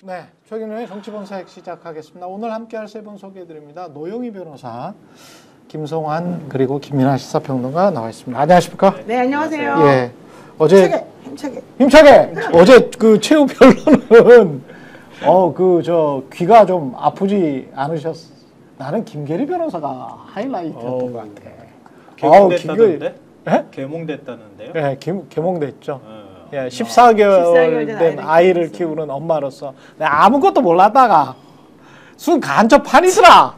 네, 최경영의 정치본색 시작하겠습니다. 오늘 함께할 세 분 소개해드립니다. 노영희 변호사, 김성환 그리고 김민아 시사평론가 나와 있습니다. 안녕하십니까? 네, 안녕하세요. 예, 어제 힘차게. 어제 그 최후 변론은 귀가 좀 아프지 않으셨? 나는 김계리 변호사가 하이라이트였던 것 같아. 개몽됐다던데? 예? 개몽됐다는데요? 예, 개몽됐죠. 예, 14개월 된 아이를 키우는 엄마로서 내가 아무것도 몰랐다가 순 간접판이더라.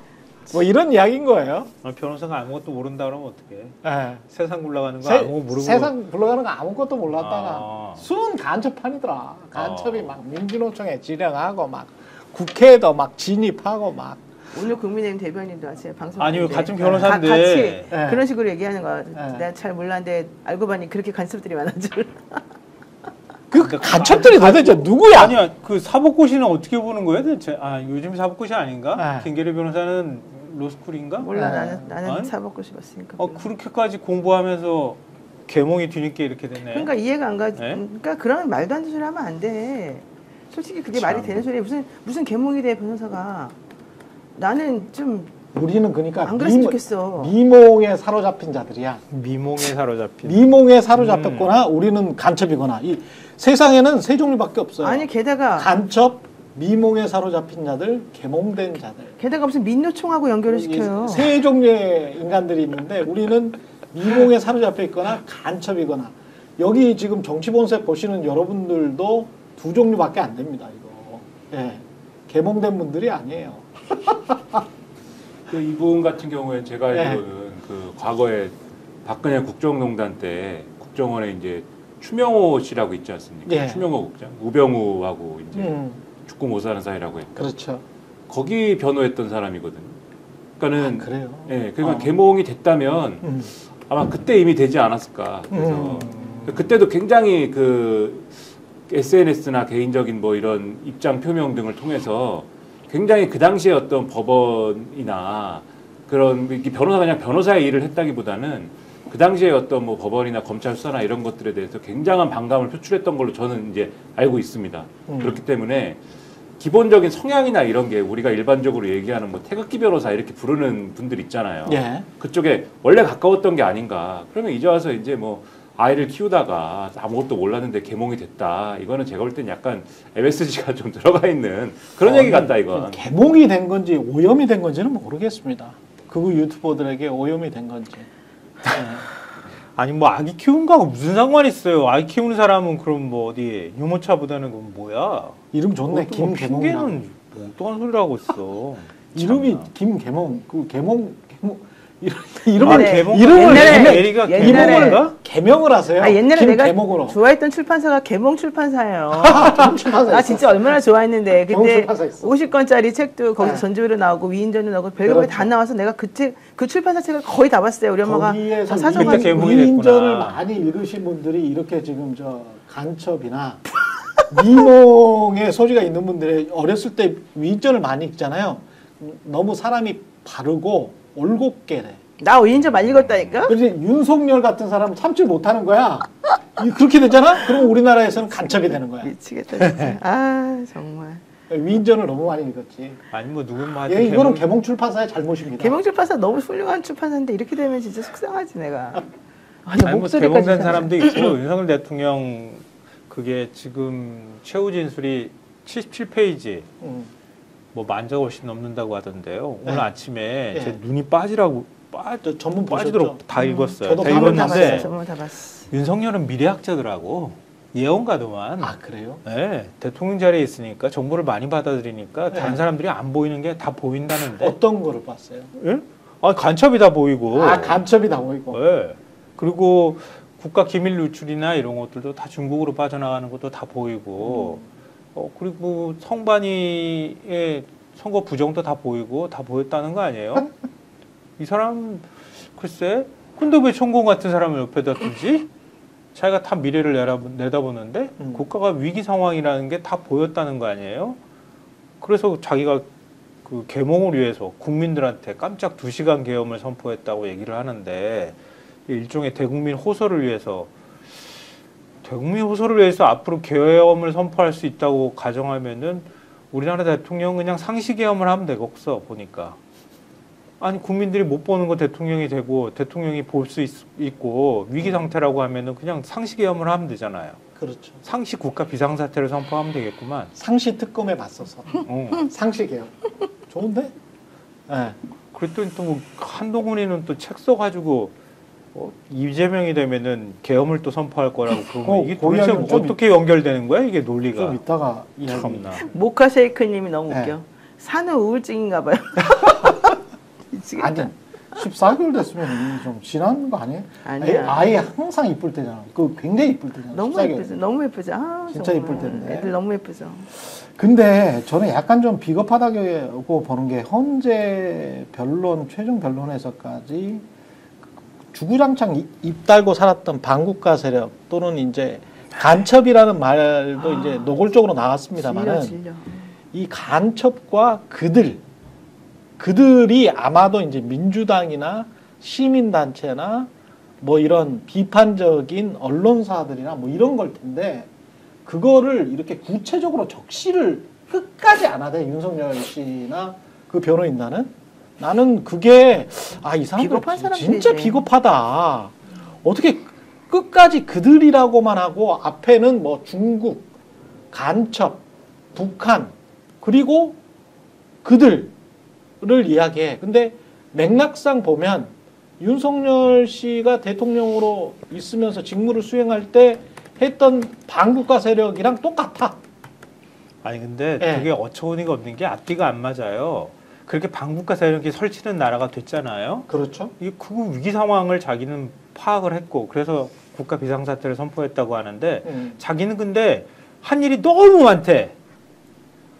뭐 이런 이야기인 거예요. 변호사가 아무것도 모른다 그러면 어떡해? 예. 세상 굴러가는 거 아무것도 모르고. 세상 굴러가는 거 아무것도 몰랐다가 순 간접판이더라. 간첩이 막 민주노총에 지령하고 막 국회에도 막 진입하고 막. 오늘 국민의힘 대변인도 하세요. 방송. 아니 같은 변호사인데 같이 그런 식으로 얘기하는 거. 내가 잘 몰랐는데 알고 보니 그렇게 간섭들이 많은 줄. 그 간첩들이 도대체 누구야? 아니야, 그 사법고시는 어떻게 보는 거야 대체? 아, 요즘 사법고시 아닌가? 네. 김계리 변호사는 로스쿨인가? 몰라, 나는 사법고시 봤으니까. 그렇게까지 공부하면서 개몽이 뒤늦게 이렇게 됐네. 그러니까 이해가 안 가지. 네? 그러니까 그런 말도 안 되는 소리 하면 안 돼. 솔직히 그게 말이 되는 소리야. 무슨 개몽이 돼 변호사가. 나는 좀 우리는 그러니까 안 그랬으면 좋겠어. 미몽에 사로잡힌 자들이야. 미몽에 사로잡힌. 미몽에 사로잡혔거나 우리는 간첩이거나 이 세상에는 세 종류밖에 없어요. 아니 게다가 간첩, 미몽에 사로잡힌 자들, 개몽된 자들. 게다가 무슨 민노총하고 연결을 시켜요. 세 종류의 인간들이 있는데 우리는 미몽에 사로잡혀 있거나 간첩이거나 여기 지금 정치본색 보시는 여러분들도 두 종류밖에 안 됩니다. 이거. 예. 개몽된 분들이 아니에요. 이분 같은 경우에 제가 알기로는 그 과거에 박근혜 국정농단 때 국정원에 이제 추명호 씨라고 있지 않습니까? 예. 추명호 국장, 우병우하고 이제 죽고 못 사는 사이라고 했죠. 그렇죠. 거기 변호했던 사람이거든요. 그러니까는 그래요. 예, 그러니까 개몽이 됐다면 아마 그때 이미 되지 않았을까. 그래서 그때도 굉장히 그 SNS나 개인적인 뭐 이런 입장 표명 등을 통해서 굉장히 그 당시에 어떤 법원이나 그런 변호사가 그냥 변호사의 일을 했다기보다는 그 당시에 어떤 뭐 법원이나 검찰 수사나 이런 것들에 대해서 굉장한 반감을 표출했던 걸로 저는 이제 알고 있습니다. 그렇기 때문에 기본적인 성향이나 이런 게 우리가 일반적으로 얘기하는 뭐 태극기 변호사 이렇게 부르는 분들 있잖아요. 예. 그쪽에 원래 가까웠던 게 아닌가. 그러면 이제 와서 이제 뭐 아이를 키우다가 아무것도 몰랐는데 개몽이 됐다. 이거는 제가 볼 땐 약간 MSG가 좀 들어가 있는 그런 얘기 같다, 이건. 개몽이 된 건지 오염이 된 건지는 모르겠습니다. 그 유튜버들에게 오염이 된 건지. 네. 아니 뭐 아기 키우는 거하고 무슨 상관이 있어요? 아기 키우는 사람은 그럼 뭐 어디 유모차보다는 그건 뭐야? 이름 좋네. 김개몽. 핑계는 뭐 어떠한 소리를 하고 있어? 이름이 김개몽. 그 개몽 이름을 옛날에 개명을 하세요. 옛날에 내가 개몽으로. 좋아했던 출판사가 개몽 출판사예요. 출판사 나 진짜 얼마나 좋아했는데 그때 출판사 있어. 50권짜리 책도 거기서 전조회로 나오고 위인전도 나오고 별거 다 나와서 내가 그 출판사 책을 거의 다 봤어요. 우리 엄마가 다 사줘가지고. 위인전을 많이 읽으신 분들이 이렇게 지금 저 간첩이나 미몽의 소지가 있는 분들이 어렸을 때 위인전을 많이 읽잖아요. 너무 사람이 바르고 올곧게 돼. 나 위인전 많이 읽었다니까? 그래서 윤석열 같은 사람은 참지 못하는 거야. 그렇게 되잖아? 그럼 우리나라에서는 간첩이 되는 거야. 미치겠다 진짜. 아 정말. 위인전을 너무 많이 읽었지. 아니 뭐 누군 이거는 개몽 출판사의 잘못입니다. 개몽 출판사 너무 훌륭한 출판사인데 이렇게 되면 진짜 속상하지 내가. 아니 뭐 개몽된 사람도 있고 윤석열 대통령 그게 지금 최후 진술이 77페이지. 뭐 만자가 훨씬 넘는다고 하던데요. 오늘 아침에 제 눈이 전문 빠지도록 다 읽었어요. 저도 다 읽었는데 다 봤어. 윤석열은 미래학자더라고. 예언가도만. 아 그래요? 네, 대통령 자리에 있으니까 정보를 많이 받아들이니까 다른 사람들이 안 보이는 게 다 보인다는데. 어떤 거를 봤어요? 예? 아 간첩이 다 보이고. 아 간첩이 다 보이고. 네. 그리고 국가 기밀 누출이나 이런 것들도 다 중국으로 빠져나가는 것도 다 보이고. 그리고 성반이의 선거 부정도 다 보이고 다 보였다는 거 아니에요? 이 사람 글쎄 근데 왜 천공 같은 사람을 옆에다 두지? 자기가 다 미래를 내다보는데 국가가 위기 상황이라는 게 다 보였다는 거 아니에요? 그래서 자기가 그 계몽을 위해서 국민들한테 깜짝 2시간 계엄을 선포했다고 얘기를 하는데 일종의 대국민 호소를 위해서 앞으로 계엄을 선포할 수 있다고 가정하면은 우리나라 대통령은 그냥 상시계엄을 하면 되겠어 보니까. 아니 국민들이 못 보는 거 대통령이 되고 대통령이 볼 수 있고 위기 상태라고 하면은 그냥 상시계엄을 하면 되잖아요. 그렇죠. 상시 국가 비상사태를 선포하면 되겠구만. 상시 특검에 맞서서 상시게요. 좋은데? 네. 그랬더니 또 뭐 한동훈이는 또 책 써가지고 이재명이 되면은 계엄을 또 선포할 거라고 그러면 이게 도대체 이야기는 좀 어떻게 연결되는 거야 이게 논리가? 좀 이따가 이야기. 참나. 모카쉐이크님이 너무 네. 웃겨. 산후 우울증인가 봐요. 미치겠다. 아니 14개월 됐으면 이미 좀 지난 거 아니에요? 아니야. 아예 항상 이쁠 때잖아. 그 굉장히 이쁠 때잖아. 너무 14개월. 예쁘죠. 너무 예쁘죠. 아, 진짜 정말. 예쁠 텐데. 애들 너무 예쁘죠. 근데 저는 약간 좀 비겁하다고 보는 게 헌재 변론, 최종 변론에서까지 주구장창 입 달고 살았던 반국가 세력 또는 이제 간첩이라는 말도 이제 노골적으로 나왔습니다만은 질려. 이 간첩과 그들이 아마도 이제 민주당이나 시민단체나 뭐 이런 비판적인 언론사들이나 뭐 이런 걸 텐데 그거를 이렇게 구체적으로 적시를 끝까지 안 하대 윤석열 씨나 그 변호인단은 나는 그게 이 사람들 비겁한 진짜 사람들이지. 비겁하다. 어떻게 끝까지 그들이라고만 하고 앞에는 뭐 중국, 간첩, 북한 그리고 그들을 이야기해. 근데 맥락상 보면 윤석열 씨가 대통령으로 있으면서 직무를 수행할 때 했던 반국가 세력이랑 똑같아. 아니 근데 예. 그게 어처구니가 없는 게 앞뒤가 안 맞아요. 그렇게 반국가 세력이 설치는 나라가 됐잖아요. 그렇죠. 이 그 위기 상황을 자기는 파악을 했고 그래서 국가 비상사태를 선포했다고 하는데 자기는 근데 한 일이 너무 많대.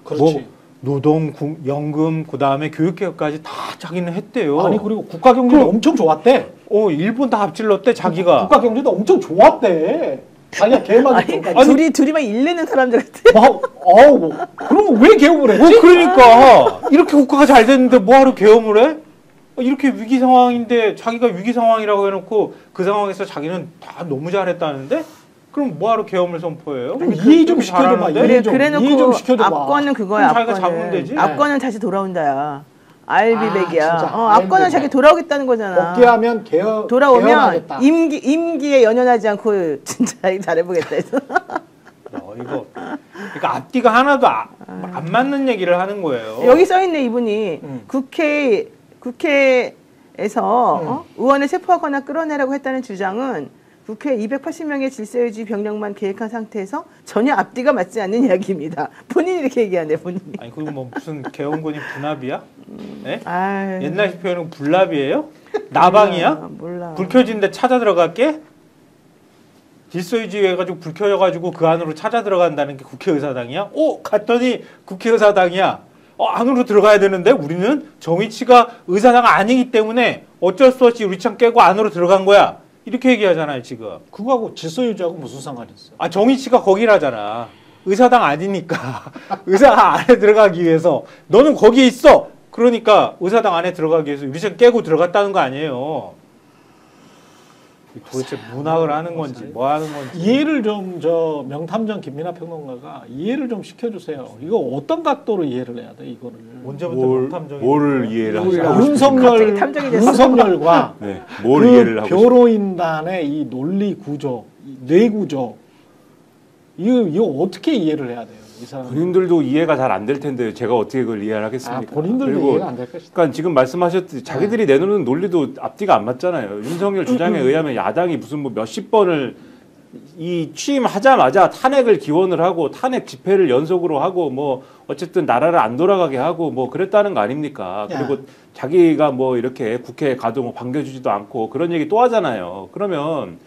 그렇지. 뭐 노동, 연금, 그 다음에 교육개혁까지 다 자기는 했대요. 아니 그리고 국가 경제도 엄청 좋았대. 일본 다 앞질렀대 자기가. 국가 경제도 엄청 좋았대. 자기가 개막이 아니, 둘이 막 일내는 사람들 같아. 그럼 왜 개업을 했지? 그러니까 이렇게 국가가 잘 됐는데 뭐하러 계엄을 해? 이렇게 위기 상황인데 자기가 위기 상황이라고 해놓고 그 상황에서 자기는 다 너무 잘했다는데 그럼 뭐하러 계엄을 선포해요? 이해 좀 시켜줘봐. 이해 좀 그래놓고 시켜줘봐. 압권은 그거야. 그럼 자기가 잡으면 되지. 압권은 다시 돌아온다야. 알비백이야. 진짜. 압권은 알비백. 자기 돌아오겠다는 거잖아. 복귀하면 돌아오면 개헌하겠다. 임기에 연연하지 않고 진짜 잘해보겠다 해서. 이거 그러니까 앞뒤가 하나도 안 맞는 얘기를 하는 거예요. 여기 써있네 이분이 국회에서 의원을 체포하거나 끌어내라고 했다는 주장은 국회 280명의 질서유지 병력만 계획한 상태에서 전혀 앞뒤가 맞지 않는 이야기입니다. 본인이 이렇게 얘기하네 본인이. 아니 그리고 뭐 무슨 개헌군이 분합이야? 네? 아유, 옛날 표현은 불납이에요? 나방이야? 몰라. 불 켜진데 찾아 들어갈게? 질서유지 해가지고 불 켜져가지고 그 안으로 찾아 들어간다는 게 국회의사당이야? 갔더니 국회의사당이야. 안으로 들어가야 되는데 우리는 정의치가 의사당 아니기 때문에 어쩔 수 없이 유리창 깨고 안으로 들어간 거야. 이렇게 얘기하잖아요 지금. 그거하고 질서 유지하고 무슨 상관이 있어? 정의치가 거기라잖아. 의사당 아니니까 의사당 안에 들어가기 위해서 너는 거기에 있어. 그러니까 의사당 안에 들어가기 위해서 유리창 깨고 들어갔다는 거 아니에요. 도대체 문학을 하는 건지 뭐 하는 건지 이해를 좀 명탐정 김민하 평론가가 이해를 좀 시켜주세요. 이거 어떤 각도로 이해를 해야 돼 이거를? 언제부터 명탐정이 뭘 이해를 하시고 윤석열 탐정이 됐어. 윤석열과 네, 뭘 그 이해를 하고 변호인단의 이 논리 구조, 이 뇌 구조 이거 어떻게 이해를 해야 돼요? 이 사람 본인들도 이해가 잘 안 될 텐데 제가 어떻게 그걸 이해를 하겠습니까? 본인들도 그리고 이해가 안 될 것이다. 그러니까 지금 말씀하셨듯이 자기들이 내놓는 논리도 앞뒤가 안 맞잖아요. 윤석열 주장에 의하면 야당이 무슨 뭐 몇십 번을 이 취임하자마자 탄핵을 기원을 하고 탄핵 집회를 연속으로 하고 뭐 어쨌든 나라를 안 돌아가게 하고 뭐 그랬다는 거 아닙니까? 그리고 자기가 뭐 이렇게 국회에 가도 뭐 반겨주지도 않고 그런 얘기 또 하잖아요. 그러면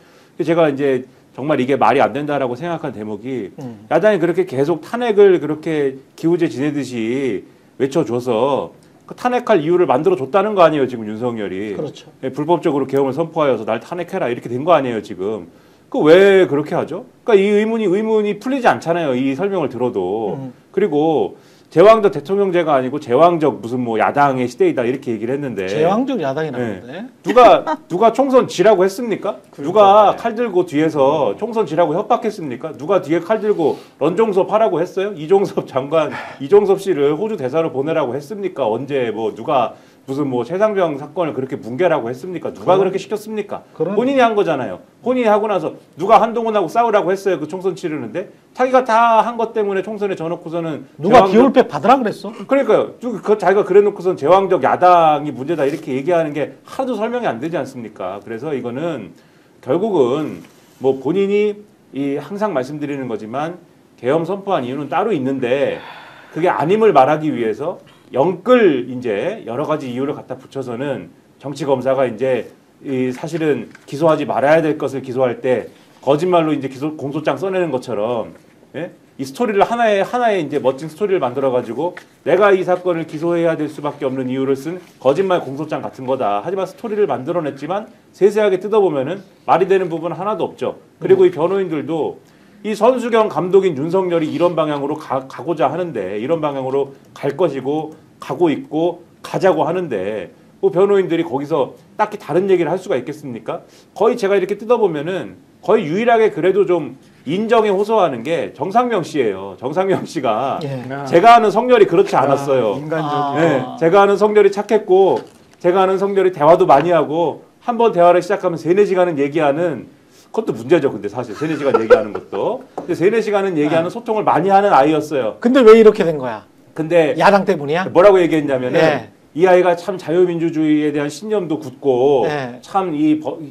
제가 이제 정말 이게 말이 안 된다라고 생각한 대목이 야당이 그렇게 계속 탄핵을 그렇게 기우제 지내듯이 외쳐줘서 그 탄핵할 이유를 만들어줬다는 거 아니에요 지금 윤석열이. 그렇죠. 불법적으로 계엄을 선포하여서 날 탄핵해라 이렇게 된 거 아니에요 지금. 그 왜 그렇게 하죠? 그러니까 이 의문이 풀리지 않잖아요 이 설명을 들어도. 그리고 제왕적 대통령제가 아니고 제왕적 무슨 뭐 야당의 시대이다 이렇게 얘기를 했는데 제왕적 야당이 나는데 누가 총선 지라고 했습니까? 누가 칼 들고 뒤에서 총선 지라고 협박했습니까? 누가 뒤에 칼 들고 런종섭 하라고 했어요? 이종섭 장관, 이종섭 씨를 호주 대사로 보내라고 했습니까? 언제 뭐 누가 무슨 뭐 최상병 사건을 그렇게 뭉개라고 했습니까? 누가 그렇게 시켰습니까? 본인이 한 거잖아요. 본인이 하고 나서 누가 한동훈하고 싸우라고 했어요. 그 총선 치르는데 자기가 다 한 것 때문에 총선에 져놓고서는 누가 기울백 받으라 그랬어? 그러니까요. 자기가 그래놓고선 제왕적 야당이 문제다 이렇게 얘기하는 게 하나도 설명이 안 되지 않습니까? 그래서 이거는 결국은 뭐 본인이 항상 말씀드리는 거지만 계엄 선포한 이유는 따로 있는데 그게 아님을 말하기 위해서 영끌 이제 여러 가지 이유를 갖다 붙여서는 정치 검사가 이제 사실은 기소하지 말아야 될 것을 기소할 때 거짓말로 이제 공소장 써내는 것처럼 예? 이 스토리를 하나의 이제 멋진 스토리를 만들어 가지고 내가 이 사건을 기소해야 될 수밖에 없는 이유를 쓴 거짓말 공소장 같은 거다. 하지만 스토리를 만들어냈지만 세세하게 뜯어보면은 말이 되는 부분은 하나도 없죠. 그리고 이 변호인들도 이 선수경 감독인 윤석열이 이런 방향으로 가고자 하는데 이런 방향으로 갈 것이고 가고 있고 가자고 하는데 뭐 변호인들이 거기서 딱히 다른 얘기를 할 수가 있겠습니까? 거의 제가 이렇게 뜯어보면은 거의 유일하게 그래도 좀 인정에 호소하는 게 정상명 씨예요. 정상명 씨가 제가 아는 성렬이 그렇지 않았어요. 인간적인. 네, 제가 아는 성렬이 착했고 제가 아는 성렬이 대화도 많이 하고 한번 대화를 시작하면 3-4시간은 얘기하는 그것도 문제죠. 근데 사실 3-4시간 얘기하는 것도. 근데 3-4시간은 얘기하는 소통을 많이 하는 아이였어요. 근데 왜 이렇게 된 거야? 근데 야당 때문이야? 뭐라고 얘기했냐면은 네. 이 아이가 참 자유민주주의에 대한 신념도 굳고 네. 참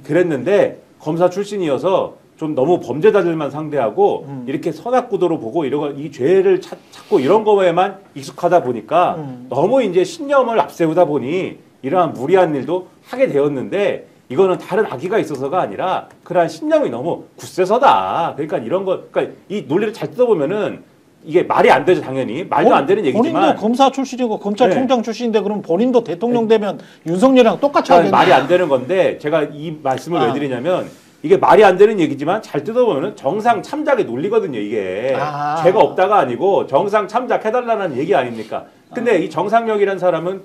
그랬는데 검사 출신이어서 좀 너무 범죄자들만 상대하고 이렇게 선악구도로 보고 이 죄를 찾고 이런 거에만 익숙하다 보니까 너무 이제 신념을 앞세우다 보니 이러한 무리한 일도 하게 되었는데 이거는 다른 악의가 있어서가 아니라 그러한 신념이 너무 굳세서다. 그러니까 이런 거, 그러니까 이 논리를 잘 뜯어보면은 이게 말이 안 되죠, 당연히. 말도 안 되는 얘기지만. 본인도 검사 출신이고 검찰총장 출신인데 그럼 본인도 대통령 되면 윤석열이랑 똑같이 하겠네. 말이 안 되는 건데 제가 이 말씀을 왜 드리냐면 이게 말이 안 되는 얘기지만 잘 뜯어보면 정상 참작의 논리거든요, 이게. 죄가 없다가 아니고 정상 참작해달라는 얘기 아닙니까? 근데 이 정상명이라는 사람은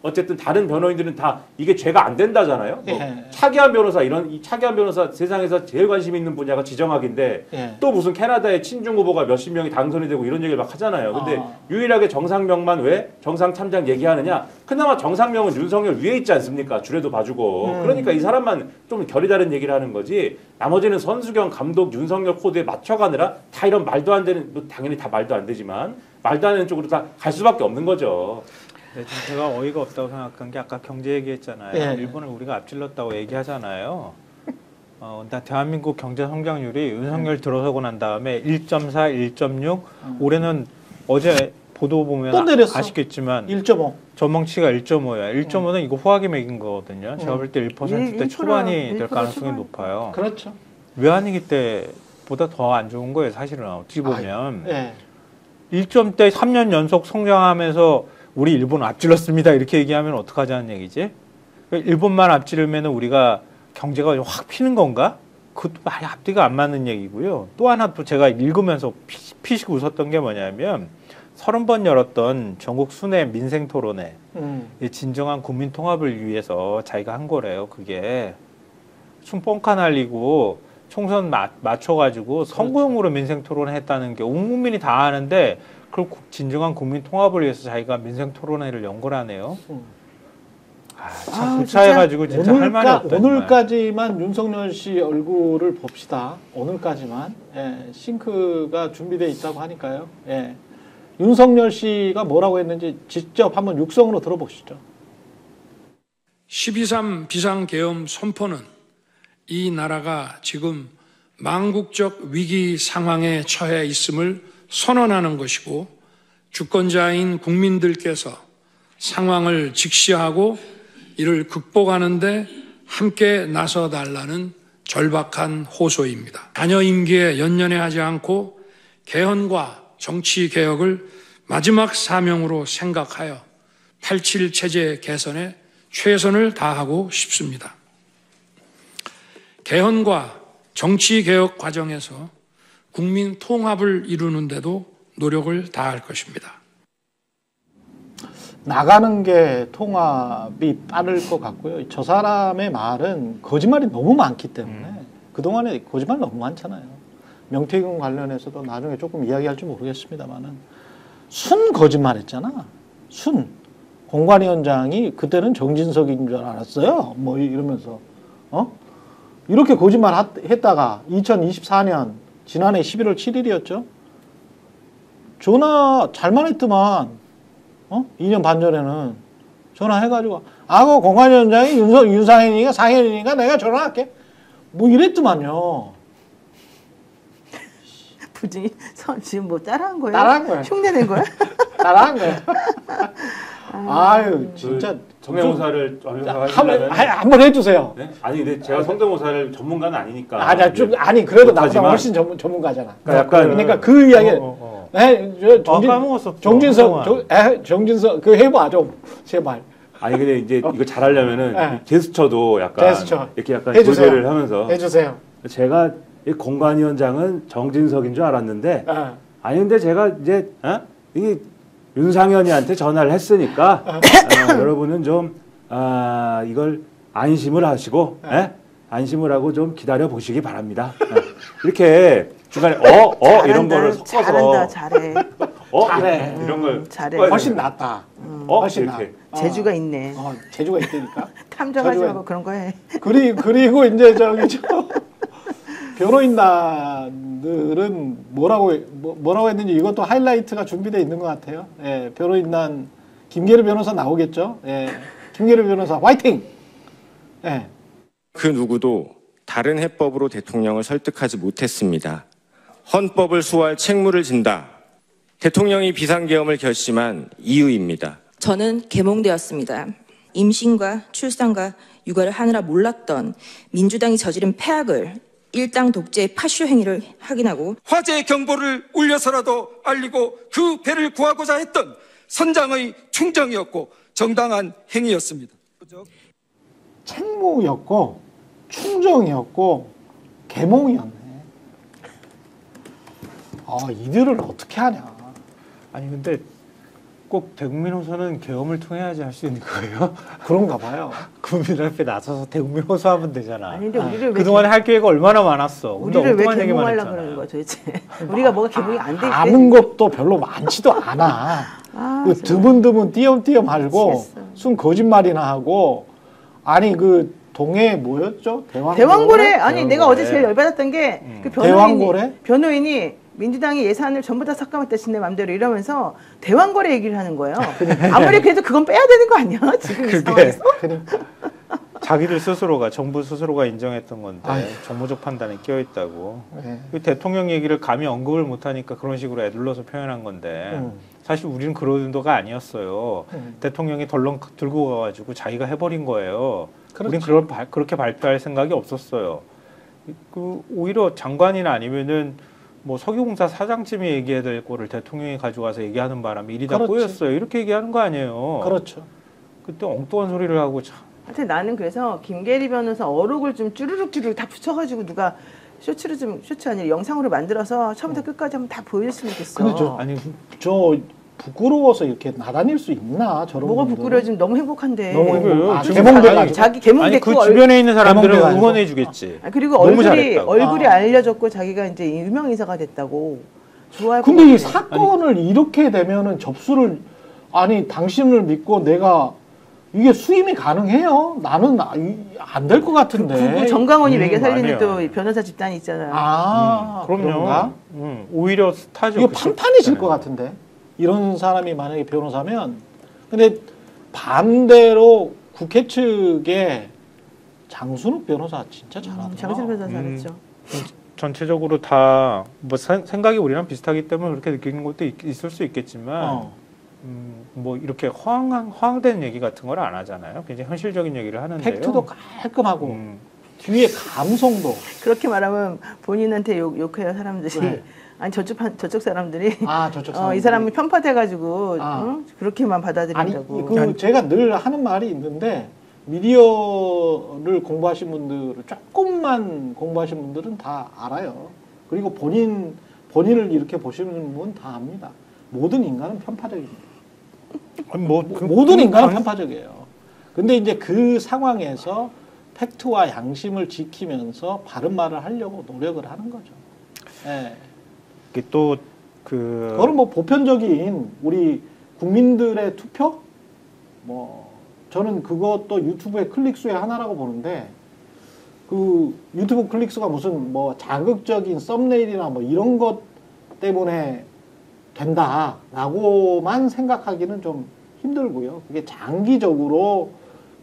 어쨌든 다른 변호인들은 다 이게 죄가 안 된다잖아요. 차기한 변호사, 이 차기한 변호사 세상에서 제일 관심 있는 분야가 지정학인데 또 무슨 캐나다의 친중 후보가 몇십 명이 당선이 되고 이런 얘기를 막 하잖아요. 근데 유일하게 정상명만 왜 정상 참작 얘기하느냐? 그나마 정상명은 윤석열 위에 있지 않습니까? 줄에도 봐주고. 그러니까 이 사람만 좀 결이 다른 얘기를 하는 거지. 나머지는 선수경 감독 윤석열 코드에 맞춰가느라 다 이런 말도 안 되는, 뭐 당연히 다 말도 안 되지만 말도 안 되는 쪽으로 다 갈 수밖에 없는 거죠. 네, 제가 어이가 없다고 생각한 게 아까 경제 얘기했잖아요. 일본을 우리가 앞질렀다고 얘기하잖아요. 나 대한민국 경제 성장률이 윤석열 들어서고 난 다음에 1.4, 1.6, 올해는 어제 보도 보면 또 내렸어. 아시겠지만 1.5. 전망치가 1.5야. 1.5는 이거 후하게 매긴 거거든요. 제가 볼 때 1%대 초반이 될 가능성이 높아요. 그렇죠. 외환위기 때보다 더 안 좋은 거예요. 사실은 어떻게 보면 1점대 3년 연속 성장하면서 우리 일본 앞질렀습니다. 이렇게 얘기하면 어떡하자는 얘기지? 일본만 앞지르면 우리가 경제가 확 피는 건가? 그것도 많이 앞뒤가 안 맞는 얘기고요. 또 하나 또 제가 읽으면서 피식 웃었던 게 뭐냐면 30번 열었던 전국 순회 민생 토론회 진정한 국민 통합을 위해서 자기가 한 거래요. 그게 뻥카 날리고 총선 맞춰가지고 선거용으로 민생 토론을 했다는 게 온 국민이 다 아는데 그걸 진정한 국민 통합을 위해서 자기가 민생 토론회를 연거라네요. 참 구차해가지고 진짜 할 말이 없다. 오늘까지만 윤석열 씨 얼굴을 봅시다. 오늘까지만 싱크가 준비되어 있다고 하니까요. 윤석열 씨가 뭐라고 했는지 직접 한번 육성으로 들어보시죠. 12.3 비상계엄 선포는 이 나라가 지금 망국적 위기 상황에 처해 있음을 선언하는 것이고 주권자인 국민들께서 상황을 직시하고 이를 극복하는 데 함께 나서달라는 절박한 호소입니다. 단여 임기에 연연해하지 않고 개헌과 정치개혁을 마지막 사명으로 생각하여 87 체제 개선에 최선을 다하고 싶습니다. 개헌과 정치개혁 과정에서 국민 통합을 이루는 데도 노력을 다할 것입니다. 나가는 게 통합이 빠를 것 같고요. 저 사람의 말은 거짓말이 너무 많기 때문에 그동안에 거짓말 너무 많잖아요. 명태균 관련해서도 나중에 조금 이야기할지 모르겠습니다만은 순 거짓말했잖아. 순 공관위원장이 그때는 정진석인 줄 알았어요. 뭐 이러면서 이렇게 거짓말 했다가 2024년 지난해 11월 7일이었죠. 전화 잘만 했더만 2년 반 전에는 전화해가지고 그 공관위원장이 윤상현이니까 상현이니까 내가 전화할게 뭐 이랬더만요. 부진이 지금 뭐 따라한 거야? 따라한 거야. 흉내낸 거야? 따라한 거야. 아유 진짜 성대모사를 하시려면 한번 해주세요. 네? 아니 근데 제가 성대모사를 전문가는 아니니까. 아니 그래도 나보다 못하지만. 훨씬 전문가잖아. 그러니까 약간 그러니까 그 이야기. 까먹었어. 정진석 그 해봐 좀 제발. 아니 근데 이제 이거 잘하려면은 네. 제스처도 약간 제스처. 이렇게 약간 해주세요. 조절을 하면서 해주세요. 제가 이 공관위원장은 정진석인 줄 알았는데 아니 근데 제가 이제 이게 윤상현이한테 전화를 했으니까 여러분은 좀 이걸 안심을 하시고 안심을 하고 좀 기다려 보시기 바랍니다. 이렇게 중간에 이런 거를 섞어서 잘해. 잘해. 이런 걸 잘해. 섞어야 훨씬 돼요. 낫다. 훨씬 훨씬 이렇게 재주가 있네. 재주가 있다니까. 탐정하지 재주가 말고 그런 거 해. 그리고 이제 변호인단들은 뭐라고 했는지 이것도 하이라이트가 준비되어 있는 것 같아요. 예, 변호인단 김계리 변호사 나오겠죠. 예, 김계리 변호사 화이팅. 예. 그 누구도 다른 해법으로 대통령을 설득하지 못했습니다. 헌법을 수호할 책무를 진다. 대통령이 비상계엄을 결심한 이유입니다. 저는 계몽되었습니다. 임신과 출산과 육아를 하느라 몰랐던 민주당이 저지른 폐악을 일당 독재의 파쇼 행위를 확인하고 화재의 경보를 울려서라도 알리고 그 배를 구하고자 했던 선장의 충정이었고 정당한 행위였습니다. 책무였고 충정이었고 계몽이었네. 이들을 어떻게 하냐. 아니 근데 꼭 대국민호소는 계엄을 통해야지 할 수 있는 거예요? 그런가 봐요. 국민 앞에 나서서 대국민호소 하면 되잖아. 아니 근데 우리를 왜 그동안에 할 기회가 얼마나 많았어. 우리를 왜 엉뚱한 얘기만 개몽하려고 했잖아. 그러는 거야 도대체? 우리가 뭐가 개몽이 안 돼 있대. 아는 것도 별로 많지도 않아. 그 드문드문 띄엄띄엄 알고 미치겠어. 순 거짓말이나 하고 아니 그 동해 뭐였죠? 대왕고래 아니 내가 대왕고래. 어제 제일 열받았던 게 그 대왕고래? 변호인이 민주당이 예산을 전부 다 삭감했다 지내 맘대로 이러면서 대왕거래 얘기를 하는 거예요. 아무리 그래도 그건 빼야 되는 거 아니야? 지금 이 그게 상황에서? 그러니까 자기들 스스로가 정부 스스로가 인정했던 건데 아휴. 정무적 판단에 끼어 있다고. 네. 그 대통령 얘기를 감히 언급을 못 하니까 그런 식으로 애둘러서 표현한 건데 사실 우리는 그런 의도가 아니었어요. 대통령이 덜렁 들고 가가지고 자기가 해버린 거예요. 우린 그렇게 발표할 생각이 없었어요. 그 오히려 장관이나 아니면은 뭐 석유공사 사장쯤이 얘기해야 될 거를 대통령이 가져가서 얘기하는 바람에 일이 다 그렇지. 꼬였어요. 이렇게 얘기하는 거 아니에요. 그렇죠. 그때 엉뚱한 소리를 하고 참. 하여튼 나는 그래서 김계리 변호사 어록을 좀 쭈르륵 다 붙여가지고 누가 쇼츠 아니라 영상으로 만들어서 처음부터 끝까지 한번 다 보여줬으면 좋겠어. 근데 아니 저 부끄러워서 이렇게 나다닐 수 있나 저런 뭐가 분들은? 부끄러워 지금 너무 행복한데. 너무 그거예요. 지금 개몽돼가지고. 자기 아니 개몽됐고 그 주변에 있는 사람들은 개몽돼가지고. 응원해주겠지. 그리고 너무 잘했다고. 얼굴이 알려졌고 자기가 이제 유명 인사가 됐다고 좋아할 것 근데 이 같아. 사건을 이렇게 되면은 접수를 아니 당신을 믿고 내가 이게 수임이 가능해요? 나는 안 될 것 같은데. 그 정강원이 매개 살리는 아니에요. 또 변호사 집단이 있잖아요. 그럼요. 그런가? 오히려 스타죠. 이거 그쪽 판판해질 집단은. 것 같은데. 이런 사람이 만약에 변호사면 근데 반대로 국회 측에 장순욱 변호사 진짜 잘하더라. 장실 변호사 잘했죠. 전체적으로 다 뭐 생각이 우리랑 비슷하기 때문에 그렇게 느끼는 것도 있을 수 있겠지만 뭐 이렇게 허황된 얘기 같은 걸 안 하잖아요. 굉장히 현실적인 얘기를 하는데요. 팩트도 깔끔하고 뒤에 감성도. 그렇게 말하면 본인한테 욕해요 사람들이. 네. 아니 저쪽 사람들이 저쪽 사람. 이 사람이 편파돼가지고 아. 그렇게만 아니 받아들인다고. 제가 늘 하는 말이 있는데 미디어를 공부하신 분들 조금만 공부하신 분들은 다 알아요. 그리고 본인을 이렇게 보시는 분 다 압니다. 모든 인간은 편파적입니다. 아니, 뭐 모든 인간은 편파적이에요. 근데 이제 그 상황에서 팩트와 양심을 지키면서 바른 말을 하려고 노력을 하는 거죠. 예. 이게 또그 그거는 뭐 보편적인 우리 국민들의 투표? 뭐 저는 그것도 유튜브의 클릭수의 하나라고 보는데 그 유튜브 클릭수가 무슨 뭐 자극적인 썸네일이나 뭐 이런 것 때문에 된다라고만 생각하기는 좀 힘들고요. 그게 장기적으로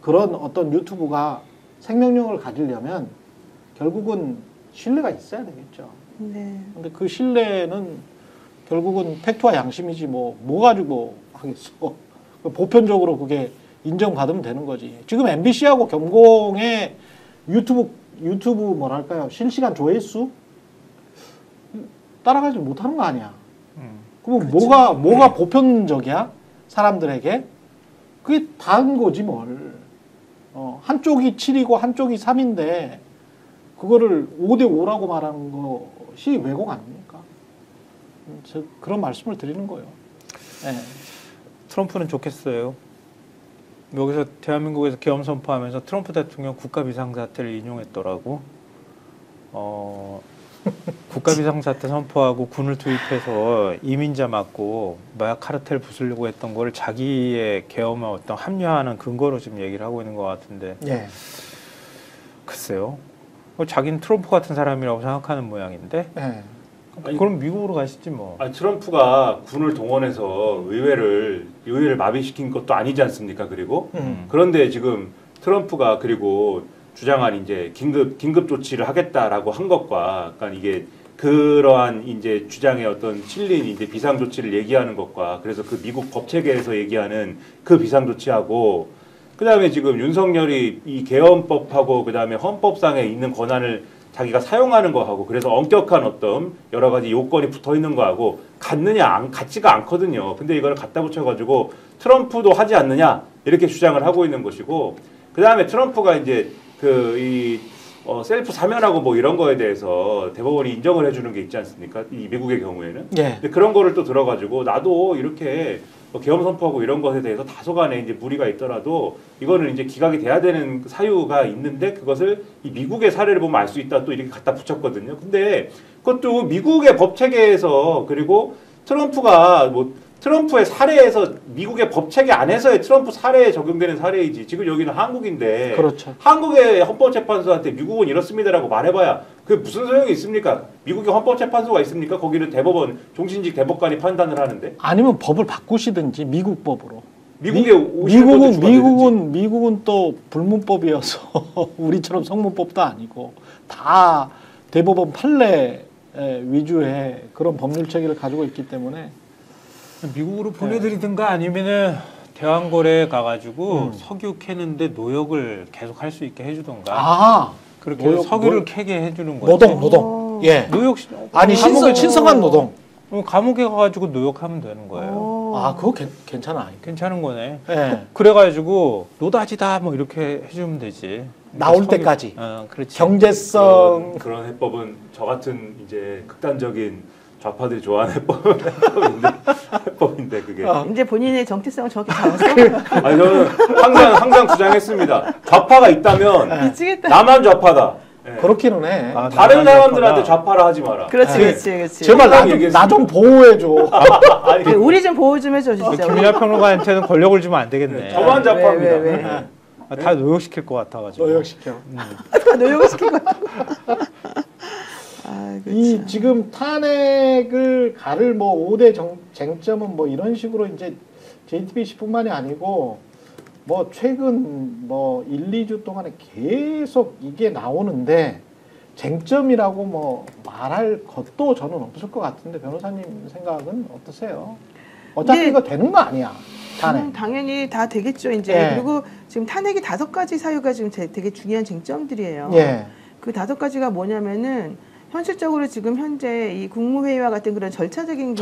그런 어떤 유튜브가 생명력을 가지려면 결국은 신뢰가 있어야 되겠죠. 네. 근데 그 신뢰는 결국은 팩트와 양심이지 뭐 가지고 하겠어. 보편적으로 그게 인정받으면 되는 거지. 지금 MBC하고 경공의 유튜브 뭐랄까요 실시간 조회수 따라가지 못하는 거 아니야. 그럼 뭐가 보편적이야 사람들에게? 그게 다른 거지 뭘. 한쪽이 7이고 한쪽이 3인데 그거를 5대 5라고 말하는 것이 왜곡 아닙니까? 그런 말씀을 드리는 거예요. 네. 트럼프는 좋겠어요. 여기서 대한민국에서 계엄 선포하면서 트럼프 대통령 국가 비상사태를 인용했더라고. 국가 비상사태 선포하고 군을 투입해서 이민자 맞고 마약 카르텔 부수려고 했던 거를 자기의 계엄에 어떤 합리화하는 근거로 지금 얘기를 하고 있는 것 같은데. 예. 글쎄요. 자기는 트럼프 같은 사람이라고 생각하는 모양인데. 예. 그럼 미국으로 가시지 뭐. 아니, 트럼프가 군을 동원해서 의회를 마비시킨 것도 아니지 않습니까? 그리고 그런데 지금 트럼프가 그리고 주장한 이제 긴급 조치를 하겠다라고 한 것과, 그러니까 이게 그러한 이제 주장의 어떤 실린 이제 비상 조치를 얘기하는 것과, 그래서 그 미국 법 체계에서 얘기하는 그 비상 조치하고, 그 다음에 지금 윤석열이 이 계엄법하고 그 다음에 헌법상에 있는 권한을 자기가 사용하는 거하고, 그래서 엄격한 어떤 여러 가지 요건이 붙어 있는 거하고 같지가 않거든요. 근데 이걸 갖다 붙여가지고 트럼프도 하지 않느냐 이렇게 주장을 하고 있는 것이고, 그 다음에 트럼프가 이제 셀프 사면하고 뭐 이런 거에 대해서 대법원이 인정을 해주는 게 있지 않습니까? 이 미국의 경우에는. 예. 근데 그런 거를 또 들어가지고 나도 이렇게 계엄 선포하고 이런 것에 대해서 다소간에 이제 무리가 있더라도 이거는 이제 기각이 돼야 되는 사유가 있는데 그것을 이 미국의 사례를 보면 알 수 있다 또 이렇게 갖다 붙였거든요. 근데 그것도 미국의 법 체계에서, 그리고 트럼프의 사례에서 미국의 법 체계 안에서의 트럼프 사례에 적용되는 사례이지, 지금 여기는 한국인데 그렇죠. 한국의 헌법재판소한테 미국은 이렇습니다라고 말해봐야 그게 무슨 소용이 있습니까? 미국의 헌법재판소가 있습니까? 거기는 대법원 종신직 대법관이 판단을 하는데. 아니면 법을 바꾸시든지 미국 법으로. 미국은 또 불문법이어서 우리처럼 성문법도 아니고 다 대법원 판례 위주의 그런 법률 체계를 가지고 있기 때문에 미국으로 보내드리든가 아니면은 대왕거래 가가지고 석유 캐는데 노역을 계속 할 수 있게 해주던가. 그렇게 석유를 캐게 해주는 거죠. 노동. 예. 노역 아니 신성한 노동. 감옥에 가가지고 노역하면 되는 거예요. 그거 괜찮아. 괜찮은 거네. 예. 그래가지고 노다지다 뭐 이렇게 해주면 되지. 나올 때까지. 그렇지. 경제성 그런 해법은 저 같은 이제 극단적인 좌파들이 좋아하는 해법인데 그게. 이제 본인의 정체성을 정확히 잡아서. 아니 저는 항상 주장했습니다. 좌파가 있다면 미치겠다. 나만 좌파다. 네. 그렇기는 해. 다른 사람들한테 좌파라 하지 마라. 그렇지. 제발 나 좀 보호해줘. 우리 좀 보호 좀 해줘 진짜. 김민하 평론가한테는 권력을 주면 안 되겠네. 저만 좌파입니다. 왜? 다 노역시킬 것 같아가지고. 노역시켜. 다 노역을 시킨 것 같아. 이 지금 탄핵을 가를 뭐 5대 쟁점은 뭐 이런 식으로 이제 JTBC뿐만이 아니고 뭐 최근 뭐 1, 2주 동안에 계속 이게 나오는데 쟁점이라고 뭐 말할 것도 저는 없을 것 같은데 변호사님 생각은 어떠세요? 어차피 이거 되는 거 아니야. 탄핵. 당연히 다 되겠죠 이제. 예. 그리고 지금 탄핵이 5가지 사유가 지금 되게 중요한 쟁점들이에요. 예. 그 5가지가 뭐냐면은 현실적으로 지금 현재 이 국무회의와 같은 그런 절차적인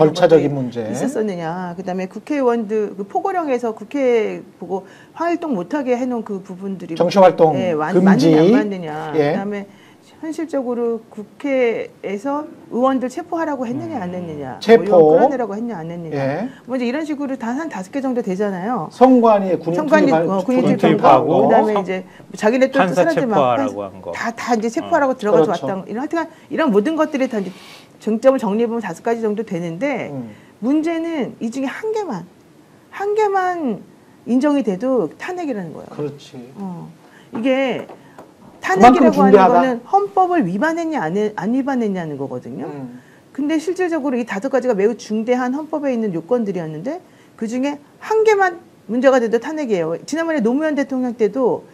문제 있었었느냐. 그다음에 국회의원들 그 포고령에서 국회 보고 활동 못하게 해놓은 그 부분들이 정치활동 예, 금지. 맞느냐 안 맞느냐. 예. 그다음에 현실적으로 국회에서 의원들 체포하라고 했느냐 안 했느냐, 체포. 뭐 의원 끌어내라고 했냐 안 했느냐, 예. 뭐 이제 이런 식으로 한 5개 정도 되잖아요. 성관이 군인 군인 투입하고 그다음에 이제 자기네 또 판사 사람들 막 체포하라고 한 거. 다 이제 체포하라고 들어가서 그렇죠. 왔다. 이런 모든 것들이 다 이제 쟁점을 정리해보면 5가지 정도 되는데 문제는 이 중에 한 개만 인정이 돼도 탄핵이라는 거예요. 그렇지. 이게 그만큼 탄핵이라고 하는 중대하다? 거는 헌법을 위반했냐 안 위반했냐는 거거든요. 근데 실질적으로 이 5가지가 매우 중대한 헌법에 있는 요건들이었는데 그중에 한 개만 문제가 돼도 탄핵이에요. 지난번에 노무현 대통령 때도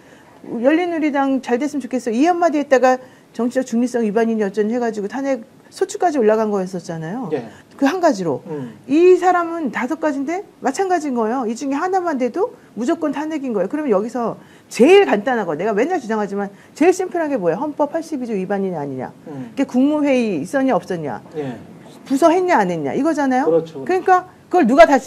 열린우리당 잘 됐으면 좋겠어 이 한마디 했다가 정치적 중립성 위반이니 어쩌니 해가지고 탄핵 소추까지 올라간 거였었잖아요. 예. 그 한 가지로. 이 사람은 5가지인데 마찬가지인 거예요. 이 중에 하나만 돼도 무조건 탄핵인 거예요. 그러면 여기서 제일 간단하고 내가 맨날 주장하지만 제일 심플한 게 뭐예요? 헌법 82조 위반이냐 아니냐. 그게 국무회의 있었냐 없었냐. 예. 부서 했냐 안 했냐 이거잖아요. 그렇죠. 그러니까 그걸 누가 다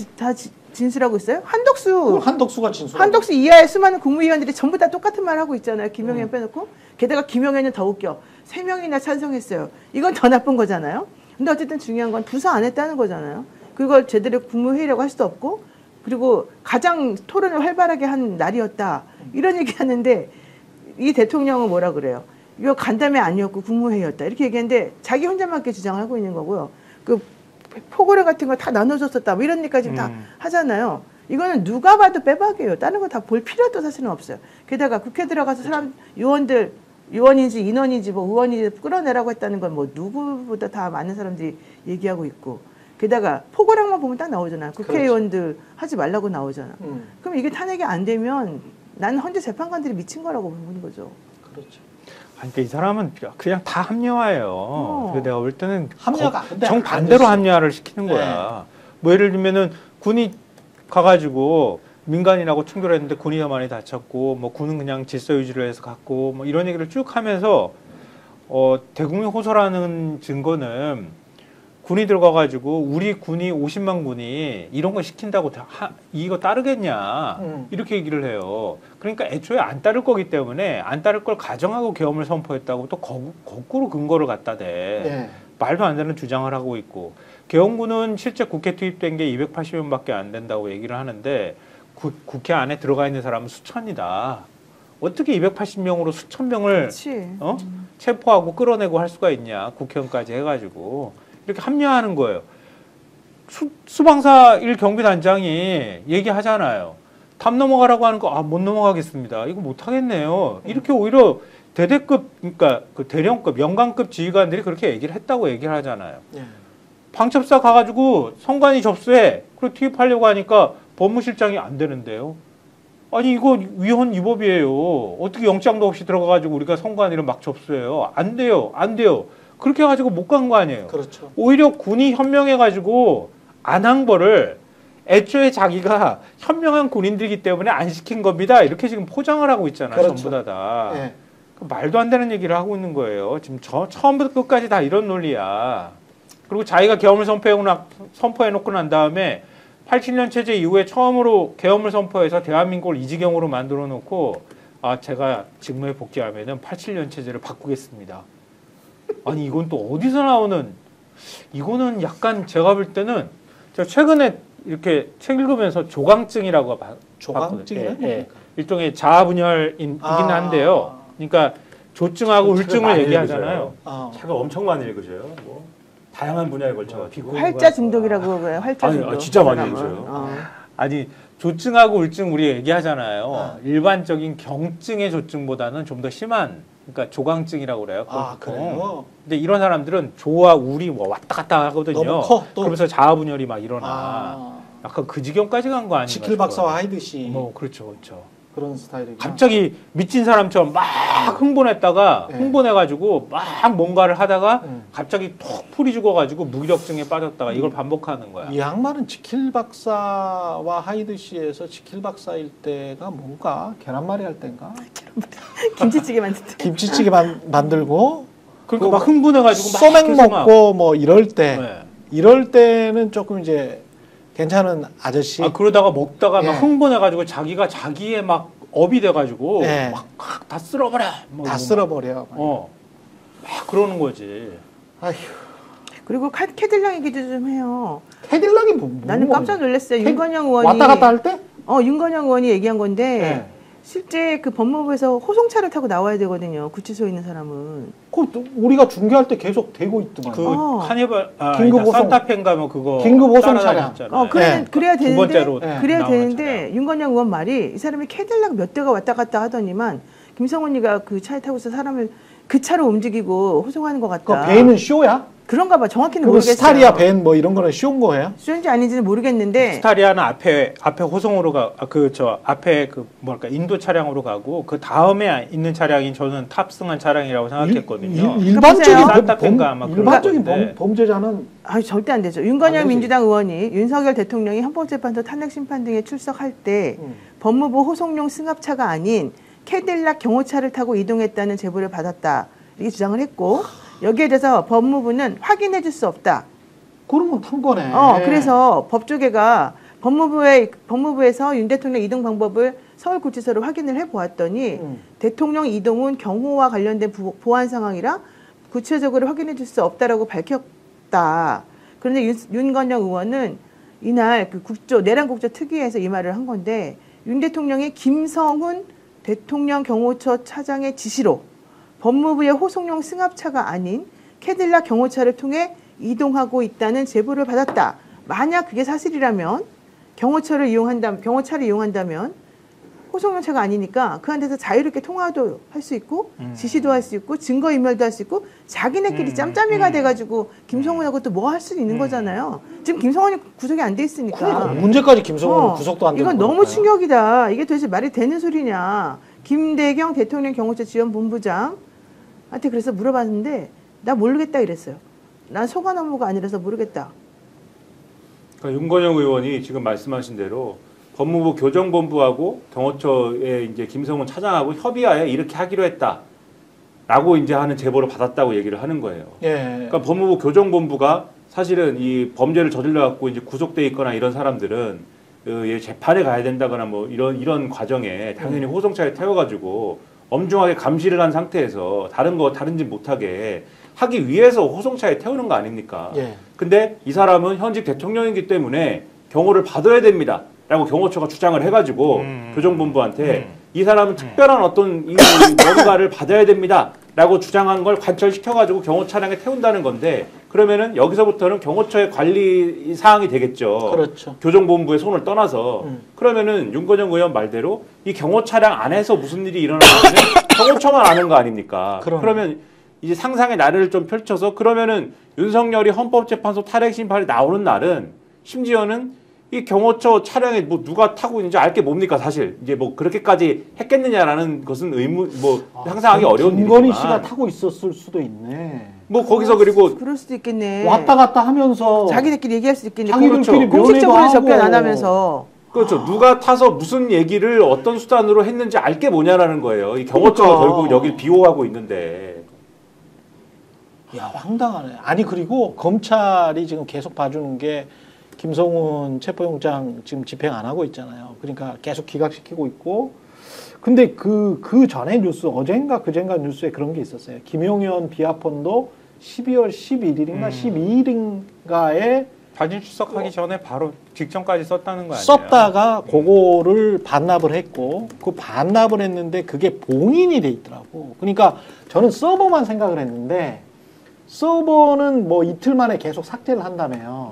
진술하고 있어요? 한덕수가 진술. 한덕수 이하의 수많은 국무위원들이 전부 다 똑같은 말 하고 있잖아요. 김용현 빼놓고. 게다가 김용현은 더 웃겨. 3명이나 찬성했어요. 이건 더 나쁜 거잖아요. 근데 어쨌든 중요한 건 부서 안 했다는 거잖아요. 그걸 제대로 국무회의라고 할 수도 없고 그리고 가장 토론을 활발하게 한 날이었다. 이런 얘기 하는데 이 대통령은 뭐라 그래요? 이거 간담회 아니었고 국무회의였다. 이렇게 얘기했는데 자기 혼자만 주장하고 있는 거고요. 그 포고래 같은 거 다 나눠줬었다. 뭐 이런 얘기까지 다 하잖아요. 이거는 누가 봐도 빼박이에요. 다른 거 다 볼 필요도 사실은 없어요. 게다가 국회 들어가서 사람 요원인지 인원인지 뭐 의원인지 끌어내라고 했다는 건 뭐 누구보다 다 많은 사람들이 얘기하고 있고 게다가 포고량만 보면 딱 나오잖아요. 국회의원들 하지 말라고 나오잖아. 그럼 이게 탄핵이 안 되면 나는 헌재 재판관들이 미친 거라고 보는 거죠. 그렇죠. 그러니까 이 사람은 그냥 다 합리화예요. 그래서 내가 볼 때는 합리화가 정반대로 합리화를 시키는 거야. 뭐 예를 들면은 군이 가가지고 민간인하고 충돌했는데 군이 더 많이 다쳤고 뭐 군은 그냥 질서 유지를 해서 갔고 뭐 이런 얘기를 쭉 하면서 대국민 호소라는 증거는 군이 들어가가지고 우리 군이 50만 군이 이런 거 시킨다고 이거 따르겠냐 이렇게 얘기를 해요. 그러니까 애초에 안 따를 거기 때문에 안 따를 걸 가정하고 계엄을 선포했다고 또 거꾸로 근거를 갖다 대. 예. 말도 안 되는 주장을 하고 있고 계엄군은 실제 국회 투입된 게 280명밖에 안 된다고 얘기를 하는데 국회 안에 들어가 있는 사람은 수천이다. 어떻게 280명으로 수천 명을 체포하고 끌어내고 할 수가 있냐. 국회의원까지 해가지고. 이렇게 합리화하는 거예요. 수방사 1경비단장이 얘기하잖아요. 담 넘어가라고 하는 거, 못 넘어가겠습니다. 이거 못 하겠네요. 이렇게 오히려 대대급, 그러니까 그 대령급, 영관급 지휘관들이 그렇게 얘기를 했다고 얘기를 하잖아요. 방첩사 가가지고 성관이 접수해. 그리고 투입하려고 하니까 법무실장이 안 되는데요. 아니 이거 위헌 위법이에요. 어떻게 영장도 없이 들어가가지고 우리가 성관이를 막 접수해요. 안 돼요. 안 돼요. 그렇게 해가지고 못 간 거 아니에요. 그렇죠. 오히려 군이 현명해가지고 안 한 거를 애초에 자기가 현명한 군인들이기 때문에 안 시킨 겁니다. 이렇게 지금 포장을 하고 있잖아요. 그렇죠. 전부 다. 예. 말도 안 되는 얘기를 하고 있는 거예요. 지금 처음부터 끝까지 다 이런 논리야. 그리고 자기가 계엄을 선포해놓고 난 다음에 87년 체제 이후에 처음으로 계엄을 선포해서 대한민국을 이 지경으로 만들어 놓고 제가 직무에 복귀하면은 87년 체제를 바꾸겠습니다. 아니 이건 또 어디서 나오는 이거는 약간 제가 볼 때는 제가 최근에 이렇게 책 읽으면서 조강증이라고 조강증이요? 예. 일종의 자아분열이긴 한데요. 그러니까 조증하고 울증을 얘기하잖아요. 책을 엄청 많이 읽으셔요. 뭐 다양한 분야에 걸쳐가지고. 활자 중독이라고 그래요. 활자 중독. 진짜 많이 읽으셔요. 아니 조증하고 울증 우리 얘기하잖아요. 일반적인 경증의 조증보다는 좀 더 심한 그러니까 조강증이라고 그래요. 그래요? 근데 이런 사람들은 조와 울이 뭐 왔다 갔다 하거든요. 너무 커, 또. 그러면서 자아분열이 막 일어나. 약간 그 지경까지 간 거 아닌가 지킬 박사와 하이드시. 뭐 그렇죠, 그렇죠. 그런 스타일이고. 갑자기 미친 사람처럼 막 흥분했다가 흥분해가지고 막 뭔가를 하다가 갑자기 톡 풀이 죽어가지고 무기력증에 빠졌다가 이걸 반복하는 거야. 이 양반은 지킬 박사와 하이드시에서 지킬 박사일 때가 뭔가 계란말이 할 때인가? 김치찌개 만들 때. 김치찌개 만들고. 그러니까 막 흥분해가지고 막 소맥 계속 먹고 뭐 이럴 때. 네. 이럴 때는 조금 이제 괜찮은 아저씨. 그러다가 먹다가 막 흥분해가지고 자기가 자기의 막 업이 돼가지고 막 다 쓸어버려. 다 쓸어버려. 그러는 거지. 아휴. 그리고 캐딜락 얘기도 좀 해요. 캐딜락이 뭐? 나는 깜짝 놀랐어요. 윤건영 의원이 왔다 갔다 할 때? 윤건영 의원이 얘기한 건데 네. 실제 그 법무부에서 호송차를 타고 나와야 되거든요. 구치소에 있는 사람은. 그 우리가 중계할 때 계속 되고 있더만. 그 카니발 긴급 호송. 산타페인가 뭐 그거 긴급 호송 차량. 네. 그래야 두 되는데 번째로 그래야 나오는 되는데 차량. 윤건영 의원 말이 이 사람이 캐딜락 몇 대가 왔다 갔다 하더니만 김성훈이가 그 차에 타고서 사람을 그 차로 움직이고 호송하는 것 같다. 그 배는 쇼야? 그런가 봐. 정확히는 그 모르겠어요. 스타리아 밴 뭐 이런 거는 쇼인 거예요? 쇼인지 아닌지는 모르겠는데 스타리아는 앞에 호송으로 앞에 그 뭐랄까 인도 차량으로 가고 그 다음에 있는 차량이 저는 탑승한 차량이라고 생각했거든요. 일반적인 산타페인가 아마 그런 일반적인 건데. 범죄자는 절대 안 되죠. 윤건영 안 되지. 민주당 의원이 윤석열 대통령이 헌법재판소 탄핵심판 등에 출석할 때 법무부 호송용 승합차가 아닌 캐딜락 경호차를 타고 이동했다는 제보를 받았다. 이렇게 주장을 했고 여기에 대해서 법무부는 확인해 줄 수 없다. 그러면 탄 거네. 그래서 법조계가 법무부에서 윤 대통령 이동 방법을 서울구치소로 확인을 해보았더니 대통령 이동은 경호와 관련된 보안 상황이라 구체적으로 확인해 줄 수 없다라고 밝혔다. 그런데 윤건영 의원은 이날 그 내란국조 특위에서 이 말을 한 건데 윤 대통령이 김성훈 대통령 경호처 차장의 지시로 법무부의 호송용 승합차가 아닌 캐딜락 경호차를 통해 이동하고 있다는 제보를 받았다. 만약 그게 사실이라면 경호차를 이용한다면 호송용차가 아니니까 그한테서 자유롭게 통화도 할 수 있고 지시도 할 수 있고 증거인멸도 할 수 있고 자기네끼리 짬짬이가 돼가지고 김성훈하고 또 뭐 할 수 있는 거잖아요. 지금 김성훈이 구속이 안 돼 있으니까. 그러니까 문제까지 김성훈은 구속도 안 되고. 이건 너무 충격이다. 이게 도대체 말이 되는 소리냐. 김대경 대통령 경호처 지원본부장 한테 그래서 물어봤는데 나 모르겠다 이랬어요. 난 소관 업무가 아니라서 모르겠다. 그러니까 윤건영 의원이 지금 말씀하신 대로 법무부 교정본부하고 경호처의 이제 김성훈 차장하고 협의하에 이렇게 하기로 했다라고 이제 하는 제보를 받았다고 얘기를 하는 거예요. 예. 그러니까 법무부 교정본부가 사실은 이 범죄를 저질러 갖고 이제 구속돼 있거나 이런 사람들은 재판에 가야 된다거나 뭐 이런 과정에 당연히 호송차에 태워가지고 엄중하게 감시를 한 상태에서 다른 짓 못하게 하기 위해서 호송차에 태우는 거 아닙니까? 예. 근데 이 사람은 현직 대통령이기 때문에 경호를 받아야 됩니다. 라고 경호처가 주장을 해가지고 교정본부한테 이 사람은 특별한 어떤 뭔가를 받아야 됩니다. 라고 주장한 걸 관철시켜가지고 경호 차량에 태운다는 건데 그러면은 여기서부터는 경호처의 관리 사항이 되겠죠. 그렇죠. 교정본부의 손을 떠나서 그러면은 윤건영 의원 말대로 이 경호 차량 안에서 무슨 일이 일어나는지는 경호처만 아는 거 아닙니까? 그러면 이제 상상의 나래를 좀 펼쳐서 그러면은 윤석열이 헌법재판소 탄핵 심판이 나오는 날은 심지어는 이 경호처 차량에 뭐 누가 타고 있는지 알 게 뭡니까 사실 이제 뭐 그렇게까지 했겠느냐라는 것은 상상하기 어려운 일이지만 김건희 씨가 타고 있었을 수도 있네. 뭐 거기서 그리고 그럴 수도 있겠네. 왔다 갔다 하면서 자기들끼리 얘기할 수도 있겠네. 자기들끼리 공식적으로 접견 안 하면서. 그렇죠. 누가 타서 무슨 얘기를 어떤 수단으로 했는지 알 게 뭐냐라는 거예요. 이 경호처가 결국 여길 비호하고 있는데. 야 황당하네. 아니 그리고 검찰이 지금 계속 봐주는 게 김성훈 체포영장 지금 집행 안 하고 있잖아요. 그러니까 계속 기각시키고 있고. 근데 그 전에 뉴스 어젠가 그젠가 뉴스에 그런 게 있었어요. 김용현 비하폰도 12월 11일인가 12일인가에 단일 출석하기 전에 바로 직전까지 썼다는 거 아니에요? 썼다가 그거를 반납을 했고 그 반납을 했는데 그게 봉인이 돼 있더라고. 그러니까 저는 서버만 생각을 했는데 서버는 뭐 이틀 만에 계속 삭제를 한다며요.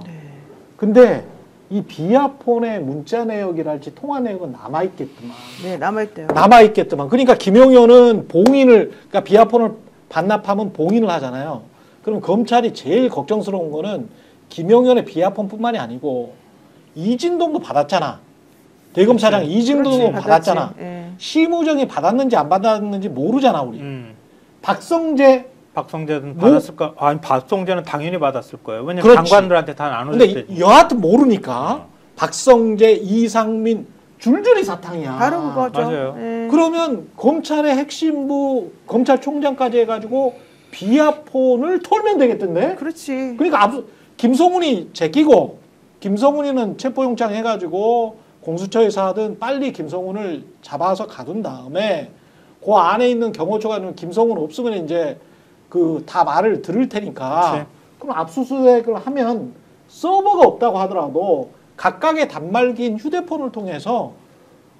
근데 이 비아폰의 문자 내역이랄지 통화 내역은 남아있겠더만. 네, 남아있대요. 남아있겠더만. 그러니까 김용현은 그러니까 비아폰을 반납하면 봉인을 하잖아요. 그럼 검찰이 제일 걱정스러운 거는 김용현의 비아폰뿐만이 아니고 이진동도 받았잖아. 대검사장 이진동도 받았잖아. 네. 심우정이 받았는지 안 받았는지 모르잖아, 우리. 박성재는 받았을까? 아니, 박성재는 당연히 받았을 거예요. 왜냐면 그렇지. 장관들한테 다 나눠줄 근데 때. 여하튼 모르니까 박성재, 이상민 줄줄이 사탕이야. 바로 그거죠. 맞아요. 네. 그러면 검찰의 핵심부 검찰총장까지 해가지고 비아폰을 털면 되겠던데? 그렇지. 그러니까 김성훈이 제끼고 김성훈이는 체포영장 해가지고 공수처에서 하든 빨리 김성훈을 잡아서 가둔 다음에 그 안에 있는 경호처가 있는 김성훈 없으면 이제 그 다 말을 들을 테니까 그치. 그럼 압수수색을 하면 서버가 없다고 하더라도 각각의 단말기인 휴대폰을 통해서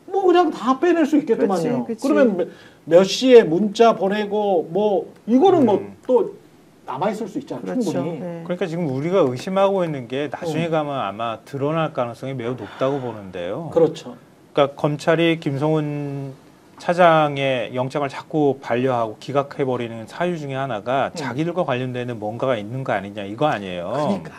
뭐 그냥 다 빼낼 수 있겠더만요. 그치. 그러면 몇 시에 문자 보내고 뭐 이거는 뭐 또 남아 있을 수 있잖아요. 그렇죠. 충분히. 네. 그러니까 지금 우리가 의심하고 있는 게 나중에 가면 아마 드러날 가능성이 매우 높다고 보는데요. 그렇죠. 그러니까 검찰이 김성훈 차장의 영장을 자꾸 반려하고 기각해버리는 사유 중에 하나가 자기들과 관련되는 뭔가가 있는 거 아니냐 이거 아니에요. 그러니까.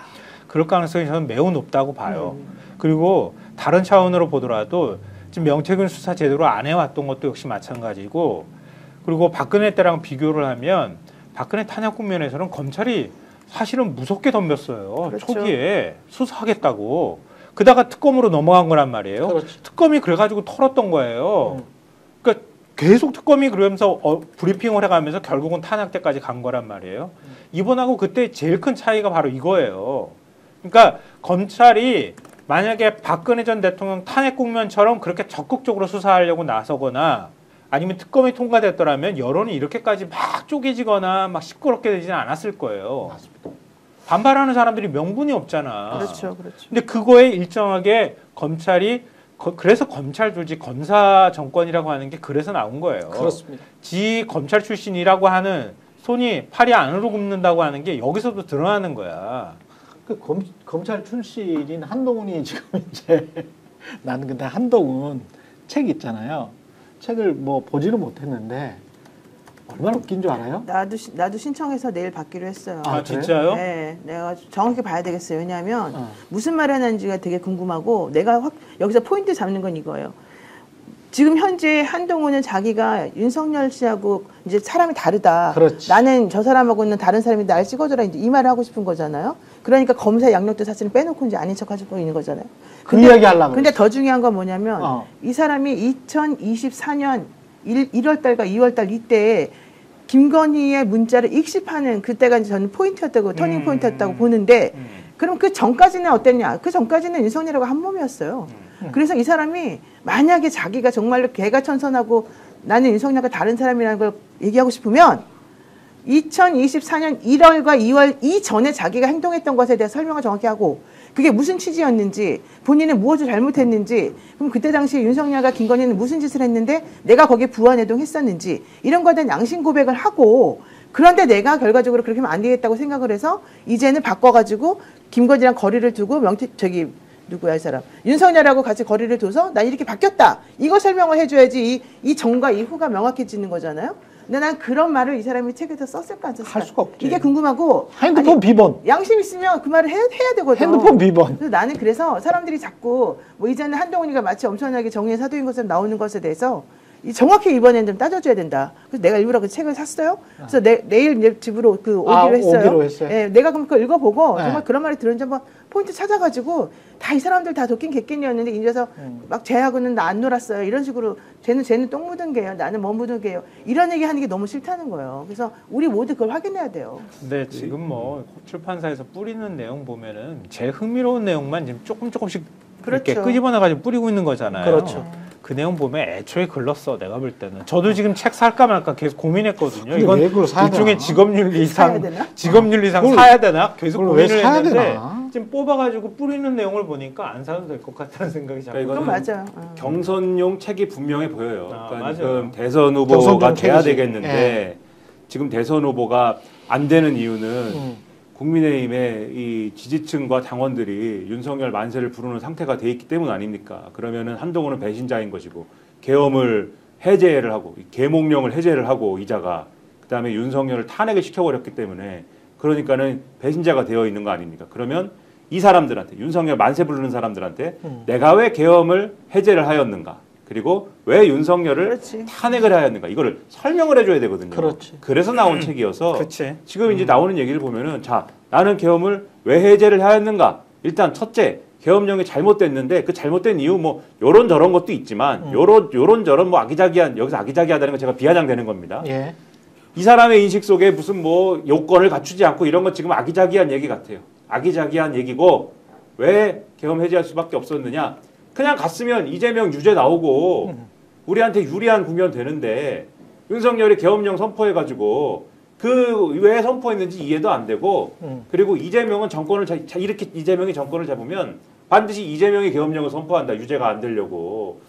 그럴 가능성이 저는 매우 높다고 봐요. 그리고 다른 차원으로 보더라도 지금 명태균 수사 제대로 안 해왔던 것도 역시 마찬가지고 그리고 박근혜 때랑 비교를 하면 박근혜 탄핵 국면에서는 검찰이 사실은 무섭게 덤볐어요. 그렇죠. 초기에 수사하겠다고. 그다가 특검으로 넘어간 거란 말이에요. 그렇죠. 특검이 그래가지고 털었던 거예요. 그러니까 계속 특검이 그러면서 브리핑을 해가면서 결국은 탄핵 때까지 간 거란 말이에요. 이번하고 그때 제일 큰 차이가 바로 이거예요. 그러니까 검찰이 만약에 박근혜 전 대통령 탄핵 국면처럼 그렇게 적극적으로 수사하려고 나서거나 아니면 특검이 통과됐더라면 여론이 이렇게까지 막 쪼개지거나 막 시끄럽게 되지는 않았을 거예요. 맞습니다. 반발하는 사람들이 명분이 없잖아. 그렇죠, 그렇죠. 근데 그거에 일정하게 검찰이 그래서 검찰 조직 검사 정권이라고 하는 게 그래서 나온 거예요. 그렇습니다. 지 검찰 출신이라고 하는 손이 팔이 안으로 굽는다고 하는 게 여기서도 드러나는 거야. 그 검찰 출신인 한동훈이 지금 이제 나는 근데 한동훈 책 있잖아요. 책을 뭐 보지는 못했는데 얼마나 웃긴 줄 알아요? 나도 신청해서 내일 받기로 했어요. 아, 진짜요? 네, 내가 정확히 봐야 되겠어요. 왜냐하면 무슨 말을 하는지가 되게 궁금하고 내가 여기서 포인트 잡는 건 이거예요. 지금 현재 한동훈은 자기가 윤석열 씨하고 이제 사람이 다르다. 그렇지. 나는 저 사람하고는 다른 사람이 날 찍어줘라 이제 이 말을 하고 싶은 거잖아요. 그러니까 검사 양력도 사실은 빼놓고 이제 아닌 척 하고 있는 거잖아요. 그 이야기 하려고. 근데 더 중요한 건 뭐냐면 이 사람이 2024년 1월 달과 2월 달 이때 김건희의 문자를 익십하는 그때가 이제 저는 포인트였다고 터닝 포인트였다고 보는데 그럼 그 전까지는 어땠냐? 그 전까지는 윤석열하고 한 몸이었어요. 그래서 이 사람이 만약에 자기가 정말로 개가천선하고 나는 윤석열과 다른 사람이라는 걸 얘기하고 싶으면 2024년 1월과 2월 이전에 자기가 행동했던 것에 대해 설명을 정확히 하고 그게 무슨 취지였는지 본인은 무엇을 잘못했는지 그럼 그때 당시에 윤석열과 김건희는 무슨 짓을 했는데 내가 거기에 부안해동했었는지 이런 거에 대한 양심 고백을 하고 그런데 내가 결과적으로 그렇게 하면 안 되겠다고 생각을 해서 이제는 바꿔가지고 김건희랑 거리를 두고 누구야 이 사람 윤석열하고 같이 거리를 둬서 난 이렇게 바뀌었다 이거 설명을 해줘야지 이 전과 이 후가 명확해지는 거잖아요. 근데 난 그런 말을 이 사람이 책에서 썼을까 안 썼을까 할 수가 없지. 이게 궁금하고 핸드폰 비번. 양심 있으면 그 말을 해야 되거든. 핸드폰 비번. 그래서 나는 그래서 사람들이 자꾸 뭐 이제는 한동훈이가 마치 엄청나게 정의의 사도인 것처럼 나오는 것에 대해서 정확히 이번에는 좀 따져줘야 된다. 그래서 내가 일부러 그 책을 샀어요. 그래서 내일 내 집으로 오기로 했어요. 오기로 했어요? 네, 내가 그럼 그거 읽어보고 네. 정말 그런 말이 들었는지 한번 포인트 찾아가지고 다 이 사람들 다 도끼 개끼니였는데 이제서 막 쟤하고는 나 안 놀았어요. 이런 식으로 쟤는 똥 묻은 개예요. 나는 뭐 묻은 개예요. 이런 얘기 하는 게 너무 싫다는 거예요. 그래서 우리 모두 그걸 확인해야 돼요. 근데 지금 뭐 출판사에서 뿌리는 내용 보면은 제일 흥미로운 내용만 지금 조금씩 이렇게 그렇죠. 끄집어내가지고 뿌리고 있는 거잖아요. 그렇죠. 그 내용 보면 애초에 글렀어 내가 볼 때는. 저도 지금 책 살까 말까 계속 고민했거든요. 근데 이건 왜 그걸 사야 일종의 되나? 사야 되나? 직업윤리상 그걸- 사야 되나 계속 그걸 왜 고민을 사야 했는데 되나? 지금 뽑아가지고 뿌리는 내용을 보니까 안 사도 될 것 같다는 생각이 자꾸. 그러니까 그건 이거는 맞아요. 경선용 책이 분명해 보여요. 아, 그러니까 맞아요. 지금 대선 후보가 경선용 돼야 책이지. 되겠는데 지금 대선 후보가 안 되는 이유는 국민의힘의 이 지지층과 당원들이 윤석열 만세를 부르는 상태가 돼 있기 때문 아닙니까? 그러면은 한동훈은 배신자인 것이고 계엄을 해제를 하고 계몽령을 해제를 하고 이자가 그다음에 윤석열을 탄핵을 시켜버렸기 때문에 그러니까는 배신자가 되어 있는 거 아닙니까? 그러면 이 사람들한테 윤석열 만세 부르는 사람들한테 내가 왜 계엄을 해제를 하였는가? 그리고 왜 윤석열을 그렇지. 탄핵을 하였는가? 이거를 설명을 해줘야 되거든요. 그렇지. 그래서 나온 책이어서 그치. 지금 이제 나오는 얘기를 보면은 자 나는 계엄을 왜 해제를 하였는가? 일단 첫째 계엄령이 잘못됐는데 그 잘못된 이유 뭐 요런 저런 것도 있지만 요런 저런 뭐 아기자기한 여기서 아기자기하다는 건 제가 비아냥되는 겁니다. 예. 이 사람의 인식 속에 무슨 뭐 요건을 갖추지 않고 이런 건 지금 아기자기한 얘기 같아요. 아기자기한 얘기고 왜 계엄 해제할 수밖에 없었느냐? 그냥 갔으면 이재명 유죄 나오고 우리한테 유리한 국면 되는데 윤석열이 계엄령 선포해가지고 그 왜 선포했는지 이해도 안 되고 그리고 이재명은 정권을 이렇게 이재명이 정권을 잡으면 반드시 이재명이 계엄령을 선포한다. 유죄가 안 되려고.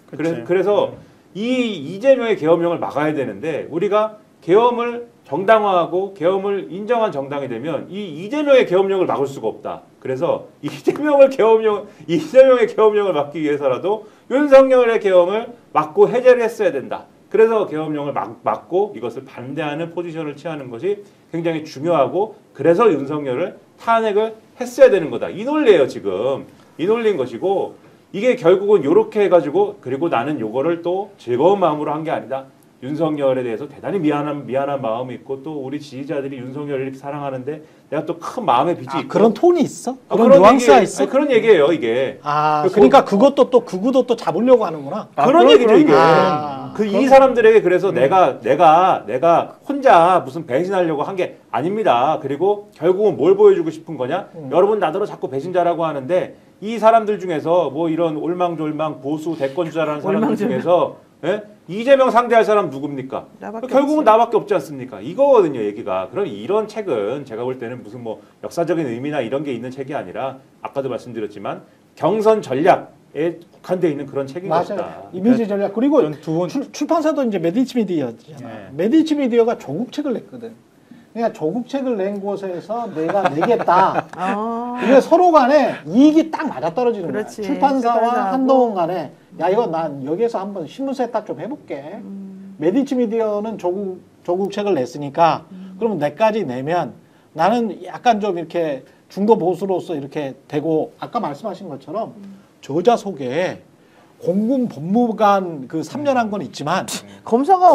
그래서 이 이재명의 계엄령을 막아야 되는데 우리가 계엄을 정당화하고 계엄을 인정한 정당이 되면 이 이재명의 계엄령을 막을 수가 없다. 그래서 이재명의 계엄령을 막기 위해서라도 윤석열의 계엄을 막고 해제를 했어야 된다. 그래서 계엄령을 막고 이것을 반대하는 포지션을 취하는 것이 굉장히 중요하고 그래서 윤석열을 탄핵을 했어야 되는 거다. 이 논리예요, 지금. 이 논리인 것이고 이게 결국은 이렇게 해가지고 그리고 나는 요거를 또 즐거운 마음으로 한 게 아니다. 윤석열에 대해서 대단히 미안한 마음이 있고 또 우리 지지자들이 윤석열을 이렇게 사랑하는데 내가 또 큰 마음의 빚이 있고 그런 톤이 있어? 그런 뉘앙스가 있어? 그런 얘기예요, 이게. 그러니까 그것도 또 극우도 또 잡으려고 하는구나. 그런 얘기죠, 이게. 이 사람들에게 그래서 내가 혼자 무슨 배신하려고 한 게 아닙니다. 그리고 결국은 뭘 보여주고 싶은 거냐? 여러분 나더러 자꾸 배신자라고 하는데 이 사람들 중에서 뭐 이런 올망졸망 보수 대권주자라는 사람들 중에서 예? 이재명 상대할 사람 누굽니까? 결국은 나밖에 없지 않습니까? 이거거든요, 얘기가. 그럼 이런 책은 제가 볼 때는 무슨 뭐 역사적인 의미나 이런 게 있는 책이 아니라 아까도 말씀드렸지만 경선 전략에 국한되어 있는 그런 책인 것이다. 이미지 전략. 그리고 출판사도 이제 메디치 미디어잖아. 네. 메디치 미디어가 조국책을 냈거든. 그러니까 조국책을 낸 곳에서 내가 내겠다. 이게 서로 간에 이익이 딱 맞아떨어지는 거야. 출판사와 한동훈 간에 야 이거 난 여기에서 한번 신문사에 딱 좀 해볼게. 메디치 미디어는 조국책을 냈으니까 그러면 내까지 내면 나는 약간 좀 이렇게 중도 보수로서 이렇게 되고 아까 말씀하신 것처럼 저자 속에 공군 법무관 그 3년 한 건 있지만 검사가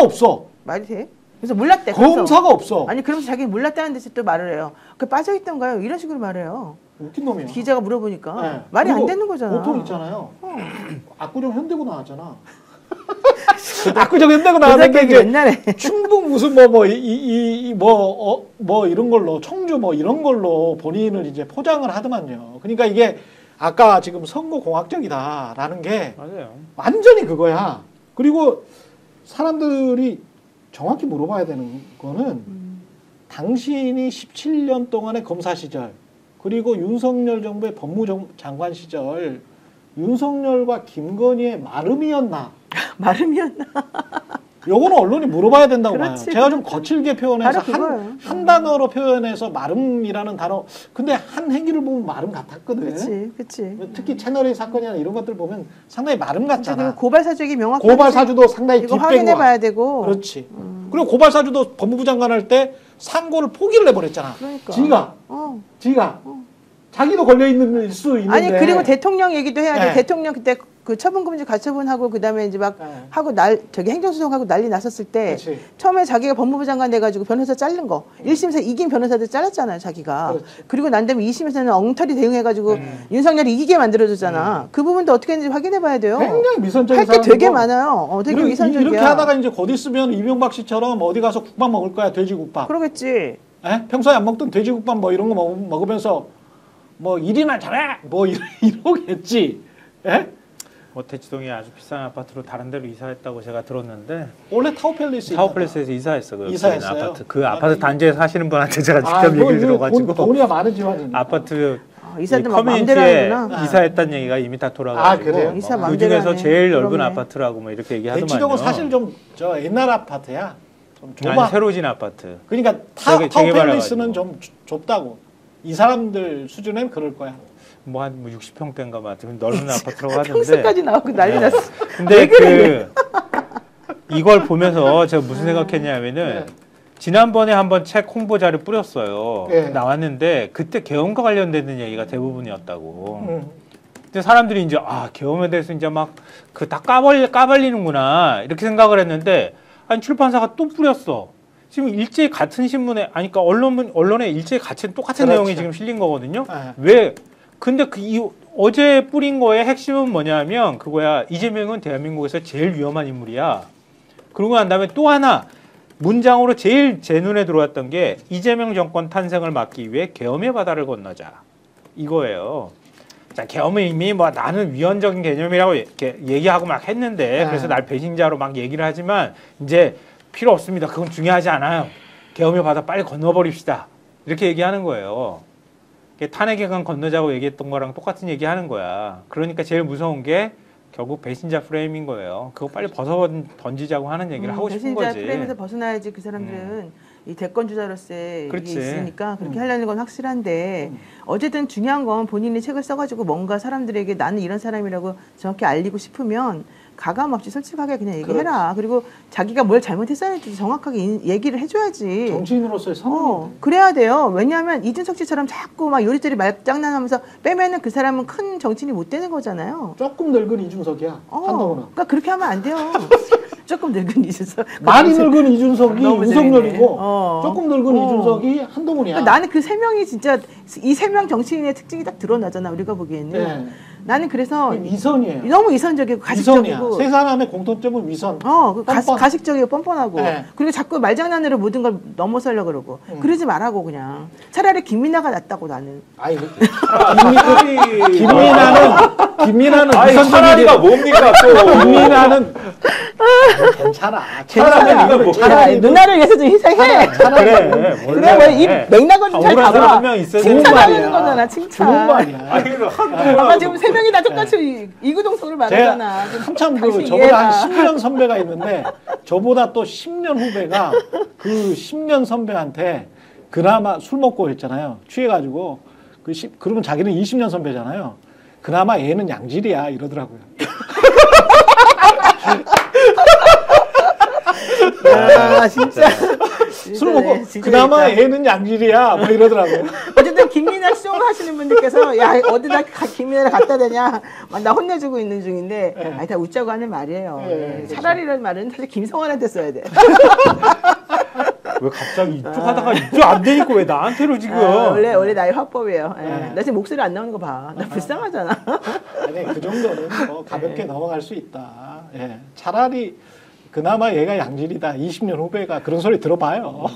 없어. 말이 돼? 그래서 몰랐대. 검사가 없어. 아니 그러면서 자기는 몰랐다는 듯이 또 말을 해요. 그 빠져있던가요? 이런 식으로 말해요. 웃긴 놈이야. 기자가 물어보니까 네. 말이 안 되는 거잖아. 보통 있잖아요. 압구정 현대고 나왔잖아. 압구정 현대고 나왔는데 이제 옛날에 충북 무슨 뭐 이런 걸로 청주 뭐 이런 걸로 본인을 이제 포장을 하더만요. 그러니까 이게 아까 지금 선거공학적이다라는 게 맞아요. 완전히 그거야. 그리고 사람들이 정확히 물어봐야 되는 거는 당신이 17년 동안의 검사 시절 그리고 윤석열 정부의 법무장관 시절 윤석열과 김건희의 마름이었나? 마름이었나? 요거는 언론이 물어봐야 된다고 그렇지. 봐요. 제가 좀 거칠게 표현해서 한 단어로 표현해서 마름이라는 단어. 근데 한 행위를 보면 마름 같았거든. 그렇지. 특히 채널A 사건이나 이런 것들 보면 상당히 마름 같잖아. 고발 사주기 명확하게. 고발 사주도 상당히 이거 확인해봐야 되고. 그렇지. 그리고 고발 사주도 법무부 장관 할 때 상고를 포기를 해버렸잖아. 그러니까. 지가. 자기도 걸려 있는 수 있는데. 아니 그리고 대통령 얘기도 해야 돼. 대통령 그때 그 처분금지 가처분하고 그다음에 이제 막 하고 저기 행정소송하고 난리 났었을 때 처음에 자기가 법무부 장관 돼가지고 변호사 자른 거 1심에서 이긴 변호사들 잘랐잖아요 자기가. 그리고 난 다음에 2심에서는 엉터리 대응해가지고 윤석열이 이기게 만들어줬잖아. 그 부분도 어떻게 했는지 확인해봐야 돼요. 굉장히 미선적인 할 게 되게 많아요. 되게 미선적이야. 이렇게 하다가 이제 곧 있으면 이명박 씨처럼 어디 가서 국밥 먹을 거야. 돼지국밥. 그러겠지. 평소에 안 먹던 돼지국밥 뭐 이런 거 먹으면서 뭐 일이나 잘해 뭐 이러겠지. 대치동에 아주 비싼 아파트로 다른 데로 이사했다고 제가 들었는데 원래 타워팰리스에서 이사했어. 이사했어요. 아파트 아파트 단지에 사시는 분한테 제가 직접 얘기를 들어가지고 돈이 많은 집안이니까 아파트 이사도 커뮤니티에 이사했다는 얘기가 이미 다 돌아가지고 그래요? 그 중에서 제일 넓은 아파트라고 뭐 이렇게 얘기하더만요. 대치동은 사실 좀 저 옛날 아파트야. 좀 좁아. 아니, 새로 진 아파트. 그러니까 타워팰리스는 좀 좁다고. 이 사람들 수준엔 그럴 거야. 뭐 한 60평대인가 막 넓은 아파트라고 하는데 평수까지 나오고 난리 났어. 근데 이걸 보면서 제가 무슨 생각했냐면은 지난번에 한번 책 홍보자를 뿌렸어요. 나왔는데 그때 계엄과 관련되는 얘기가 대부분이었다고. 근데 사람들이 이제 계엄에 대해서 이제 막 그 다 까발리는구나 이렇게 생각을 했는데 아니 출판사가 또 뿌렸어. 지금 일제히 같은 신문에 그러니까 언론에 일제히 같은 똑같은 내용이 지금 실린 거거든요. 왜? 근데 어제 뿌린 거의 핵심은 뭐냐면 그거야. 이재명은 대한민국에서 제일 위험한 인물이야. 그러고 난 다음에 또 하나 문장으로 제일 제 눈에 들어왔던 게 이재명 정권 탄생을 막기 위해 계엄의 바다를 건너자. 이거예요. 자, 계엄은 이미 뭐 나는 위헌적인 개념이라고 이렇게 얘기하고 막 했는데 그래서 날 배신자로 막 얘기를 하지만 이제 필요 없습니다. 그건 중요하지 않아요. 계엄의 바다 빨리 건너버립시다. 이렇게 얘기하는 거예요. 탄핵에간 건너자고 얘기했던 거랑 똑같은 얘기하는 거야. 그러니까 제일 무서운 게 결국 배신자 프레임인 거예요. 그거 빨리 벗어 던지자고 하는 얘기를 하고 싶은 거지. 배신자 프레임에서 벗어나야지 그 사람들은 이 대권 주자로서의 이게 그렇지. 있으니까 그렇게 하려는 건 확실한데 어쨌든 중요한 건 본인이 책을 써가지고 뭔가 사람들에게 나는 이런 사람이라고 정확히 알리고 싶으면 가감 없이 솔직하게 그냥 얘기해라. 그리고 자기가 뭘 잘못했었는지 정확하게 얘기를 해줘야지. 정치인으로서의 선언이 그래야 돼요. 왜냐하면 이준석 씨처럼 자꾸 막 요리조리 말장난하면서 빼면은 그 사람은 큰 정치인이 못 되는 거잖아요. 조금 늙은 이준석이야. 한동훈은. 그러니까 그렇게 하면 안 돼요. 조금 늙은 이준석. 많이 늙은 이준석이 너무 윤석열이고 재밌네. 조금 늙은 이준석이 한동훈이야. 그러니까 나는 그 세 명이 진짜 이 세 명 정치인의 특징이 딱 드러나잖아. 우리가 보기에는. 네. 나는 그래서 위선이에요. 너무 위선적이고 위선이야. 가식적이고. 세 사람의 공통점은 위선. 가식적이고 뻔뻔하고. 네. 그리고 자꾸 말장난으로 모든 걸 넘어서려고 그러고. 그러지 말라고 그냥. 차라리 김민아가 낫다고 나는. 아이, 김민아는 차라리가 뭡니까 또? 김민아는 괜찮아. 차라리 누나를 위해서 좀 희생해. 그래, 왜이 맥락을 좀 잘 봐봐. 칭찬하는 거잖아, 칭찬. 좋은 말이야. 아마 지금 세 명이 다 똑같이 이구동성을 말하잖아. 한참 저보다 한 10년 선배가 있는데 저보다 또 10년 후배가 그 10년 선배한테 그나마 술 먹고 했잖아요. 취해가지고 그러면 자기는 20년 선배잖아요. 그나마 얘는 양질이야 이러더라고요. 야, 진짜. 술 먹고 그나마 얘는 양질이야 뭐 이러더라고요. 어쨌든 김민아 쇼 하시는 분들께서 야 어디다 김민아를 갖다 대냐 막 나 혼내주고 있는 중인데 아니 다 웃자고 하는 말이에요. 차라리라는 말은 사실 김성환한테 써야 돼. 왜 갑자기 이쪽 하다가 이쪽 안 되니까 왜 나한테로 지금? 원래 나의 화법이에요. 나 지금 목소리 안 나오는 거 봐. 나 불쌍하잖아. 아니 그 정도는 뭐 가볍게 넘어갈 수 있다. 차라리 그나마 얘가 양질이다. 20년 후배가 그런 소리 들어봐요.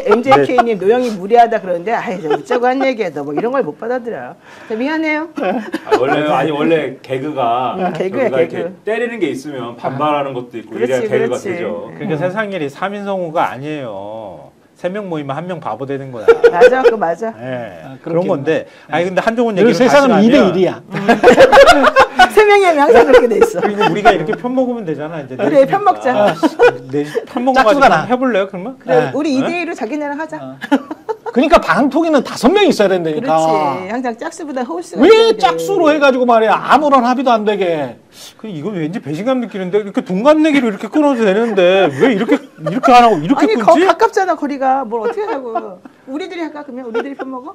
MJK님 노영이 무례하다 그러는데 아이 웃자고 한 얘기야. 너 뭐 이런 걸 못 받아들여요. 미안해요. 원래 개그가 개그야, 이렇게 개그. 때리는 게 있으면 반발하는 것도 있고 이래야 개그가 되죠. 그러니까 세상 일이 3인성우가 아니에요. 3명 모이면 1명 바보 되는 거야. 맞아, 그거 맞아. 네, 그런 건데. 아니 근데 한동훈 얘기를 세상은 2대 1이야. 3명이 하면 항상 그렇게 돼 있어. 그리고 우리가 이렇게 편 먹으면 되잖아. 이제 그래, 편 먹자. 편 먹어가지고 해볼래요, 그러면? 그래, 우리 2대1로 자기네랑 하자. 그러니까 방통위는 5명이 있어야 된다니까. 그렇지. 항상 짝수보다 호수가. 왜 짝수로 해가지고 말이야. 아무런 합의도 안 되게. 이건 왠지 배신감 느끼는데 이렇게 동갑내기로 이렇게 끊어도 되는데 왜 이렇게 안 하고 이렇게 아니, 끊지? 가깝잖아 거리가. 뭘 어떻게 하냐고. 우리들이 할까 그러면? 우리들이 편 먹어?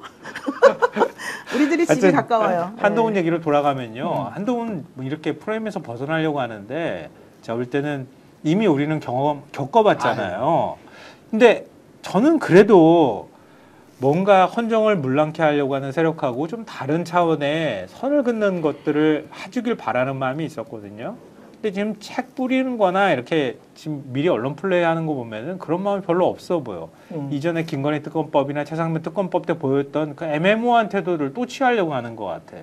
우리들이 집이 가까워요. 한동훈 얘기로 돌아가면요. 한동훈 뭐 이렇게 프레임에서 벗어나려고 하는데 제가 볼 때는 이미 우리는 겪어봤잖아요. 근데 저는 그래도 뭔가 헌정을 물랑케 하려고 하는 세력하고 좀 다른 차원의 선을 긋는 것들을 해주길 바라는 마음이 있었거든요. 근데 지금 책 뿌리는 거나 이렇게 지금 미리 언론 플레이 하는 거 보면은 그런 마음이 별로 없어 보여. 이전에 김건희 특검법이나 최상면 특검법 때 보였던 그 애매모호한 태도를 또 취하려고 하는 것 같아.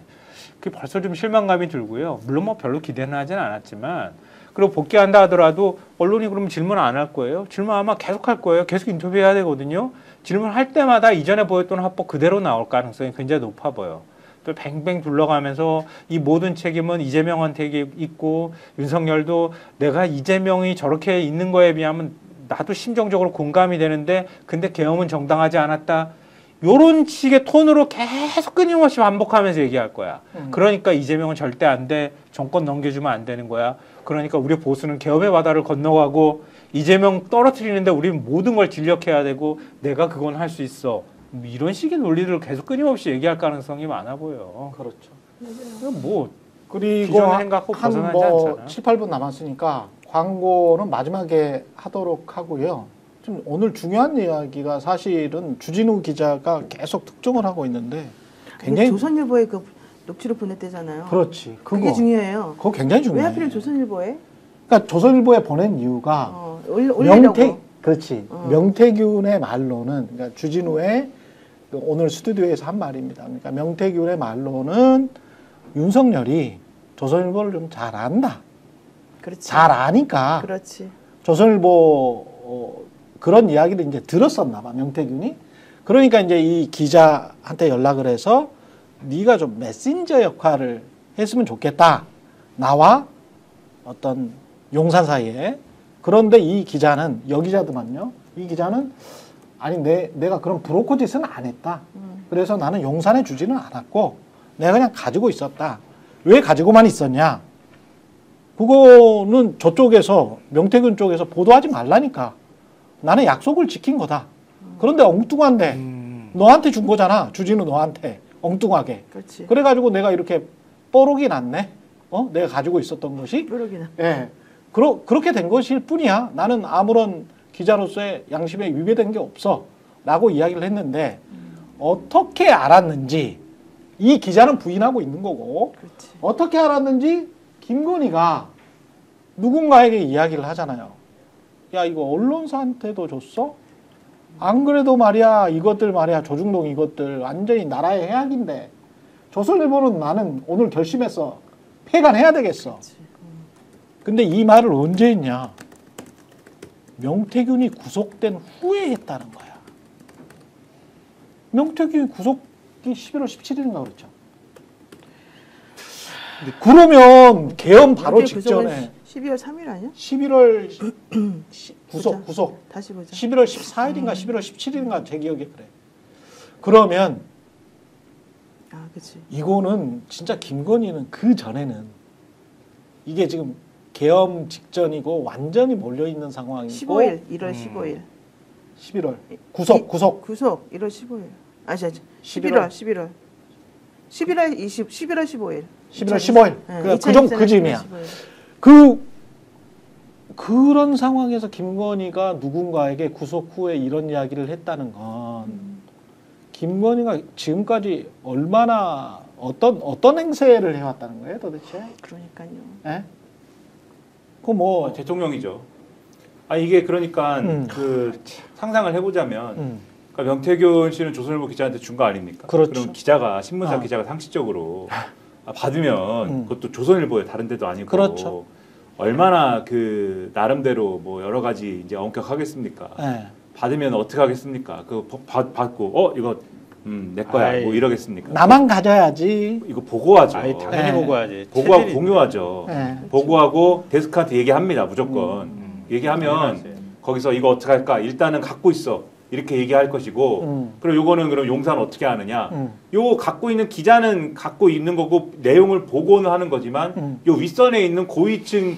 그게 벌써 좀 실망감이 들고요. 물론 뭐 별로 기대는 하진 않았지만 그리고 복귀한다 하더라도 언론이 그러면 질문 안 할 거예요? 질문 아마 계속 할 거예요. 계속 인터뷰해야 되거든요. 질문할 때마다 이전에 보였던 화법 그대로 나올 가능성이 굉장히 높아 보여. 또 뱅뱅 둘러가면서 이 모든 책임은 이재명한테 있고 윤석열도 내가 이재명이 저렇게 있는 거에 비하면 나도 심정적으로 공감이 되는데 근데 계엄은 정당하지 않았다. 요런 식의 톤으로 계속 끊임없이 반복하면서 얘기할 거야. 그러니까 이재명은 절대 안 돼. 정권 넘겨주면 안 되는 거야. 그러니까 우리 보수는 계엄의 바다를 건너가고 이재명 떨어뜨리는데 우리는 모든 걸 진력해야 되고 내가 그건 할 수 있어. 이런 식의 논리들을 계속 끊임없이 얘기할 가능성이 많아 보여. 그렇죠. 뭐 그리고 기존 생각하고 벗어나지 않잖아. 7, 8분 남았으니까 광고는 마지막에 하도록 하고요. 좀 오늘 중요한 이야기가 사실은 주진우 기자가 계속 특종을 하고 있는데 굉장히 조선일보에 그 녹취를 보냈대잖아요. 그렇지. 그게 중요해요. 그거 굉장히 중요해. 왜 하필 조선일보에? 그러니까 조선일보에 보낸 이유가 명태균의 말로는 그러니까 주진우의 오늘 스튜디오에서 한 말입니다. 그러니까 명태균의 말로는 윤석열이 조선일보를 좀 잘 안다. 그렇지. 잘 아니까. 그렇지. 조선일보 그런 이야기를 이제 들었었나 봐, 명태균이. 그러니까 이제 이 기자한테 연락을 해서 네가 좀 메신저 역할을 했으면 좋겠다. 나와 어떤 용산 사이에. 그런데 이 기자는, 여기자더만요. 이 기자는 아니 내가 그런 브로커 짓은 안 했다. 그래서 나는 용산에 주지는 않았고 내가 그냥 가지고 있었다. 왜 가지고만 있었냐? 그거는 저쪽에서, 명태균 쪽에서 보도하지 말라니까. 나는 약속을 지킨 거다. 그런데 엉뚱한데 너한테 준 거잖아. 주진우 너한테 엉뚱하게. 그렇지. 그래가지고 내가 이렇게 뽀록이 났네. 내가 가지고 있었던 것이. 뽀록이 나. 예. 그렇게 된 것일 뿐이야. 나는 아무런 기자로서의 양심에 위배된 게 없어. 라고 이야기를 했는데 어떻게 알았는지 이 기자는 부인하고 있는 거고, 그렇지. 어떻게 알았는지 김건희가 누군가에게 이야기를 하잖아요. 야, 이거 언론사한테도 줬어? 안 그래도 말이야, 이것들 말이야, 조중동 이것들 완전히 나라의 해악인데 조선일보는 나는 오늘 결심했어. 폐간해야 되겠어. 근데 이 말을 언제 했냐? 명태균이 구속된 후에 했다는 거야. 명태균이 구속이 11월 17일인가 그랬죠. 그러면 개헌 바로 직전에 12월 3일 아니야? 11월 구속 다시 보자. 11월 14일인가 11월 17일인가 제 기억에 그래. 그러면 그치. 이거는 진짜 김건희는 그 전에는 이게 지금 계엄 직전이고 완전히 몰려 있는 상황이고 15일 1월 15일 11월 구속 1월 15일 11월 15일 11월 15일 네, 그 즈음이야. 그런 상황에서 김건희가 누군가에게 구속 후에 이런 이야기를 했다는 건 김건희가 지금까지 얼마나 어떤 행세를 해왔다는 거예요, 도대체? 그러니까요. 예? 그 뭐 대통령이죠. 이게 그러니까 그 상상을 해보자면 그러니까 명태균 씨는 조선일보 기자한테 준 거 아닙니까? 그렇죠. 그럼 기자가 신문사 기자가 상식적으로 받으면 그것도 조선일보에 다른 데도 아니고 그렇죠. 얼마나 그 나름대로 뭐 여러 가지 이제 엄격하겠습니까? 예. 받으면 어떻게 하겠습니까? 그 받고 이거 내 거야 뭐 이러겠습니까? 나만 가져야지. 이거 보고하죠. 당연히 예. 보고하지. 보고하고 체질이 공유하죠. 예. 보고하고 데스크한테 얘기합니다. 무조건 얘기하면 거기서 이거 어떻게 할까? 일단은 갖고 있어. 이렇게 얘기할 것이고 그럼 요거는 그럼 용산 어떻게 하느냐? 요 갖고 있는 기자는 갖고 있는 거고 내용을 보고는 하는 거지만 요 윗선에 있는 고위층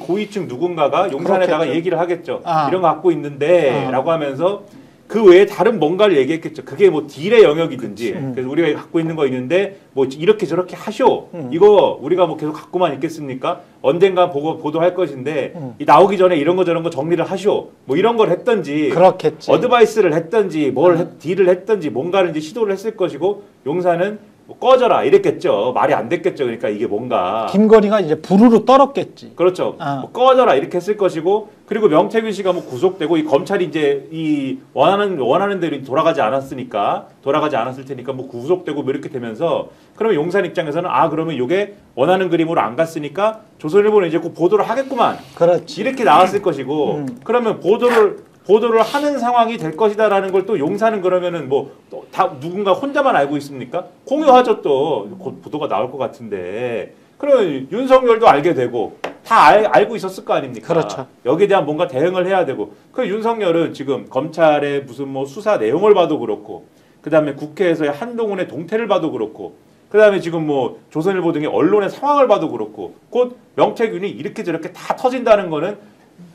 누군가가 용산에다가 그렇겠죠. 얘기를 하겠죠. 아. 이런 거 갖고 있는데라고 하면서 그 외에 다른 뭔가를 얘기했겠죠. 그게 뭐 딜의 영역이든지. 그래서 우리가 갖고 있는 거 있는데 뭐 이렇게 저렇게 하쇼. 이거 우리가 뭐 계속 갖고만 있겠습니까? 언젠가 보도할 것인데 이 나오기 전에 이런 거 저런 거 정리를 하쇼. 뭐 이런 걸 했던지. 그렇겠지. 어드바이스를 했던지 딜을 했던지 뭔가를 이제 시도를 했을 것이고 용산은 뭐 꺼져라 이랬겠죠. 말이 안 됐겠죠. 그러니까 이게 뭔가 김건희가 이제 부르르 떨었겠지. 그렇죠. 뭐 꺼져라 이렇게 했을 것이고 그리고 명태균 씨가 뭐 구속되고 이 검찰이 이제 이 원하는 대로 돌아가지 않았을 테니까 뭐 구속되고 뭐 이렇게 되면서 그러면 용산 입장에서는 그러면 이게 원하는 그림으로 안 갔으니까 조선일보는 이제 꼭 보도를 하겠구만. 그렇지. 이렇게 나왔을 것이고 그러면 보도를 하는 상황이 될 것이다라는 걸 또 용산은 그러면은 뭐 다 누군가 혼자만 알고 있습니까? 공유하죠. 또 곧 보도가 나올 것 같은데 그러면 윤석열도 알게 되고 다 알고 있었을 거 아닙니까? 그렇죠. 여기에 대한 뭔가 대응을 해야 되고 그 윤석열은 지금 검찰의 무슨 뭐 수사 내용을 봐도 그렇고 그다음에 국회에서의 한동훈의 동태를 봐도 그렇고 그다음에 지금 뭐 조선일보 등의 언론의 상황을 봐도 그렇고 곧 명태균이 이렇게 저렇게 다 터진다는 거는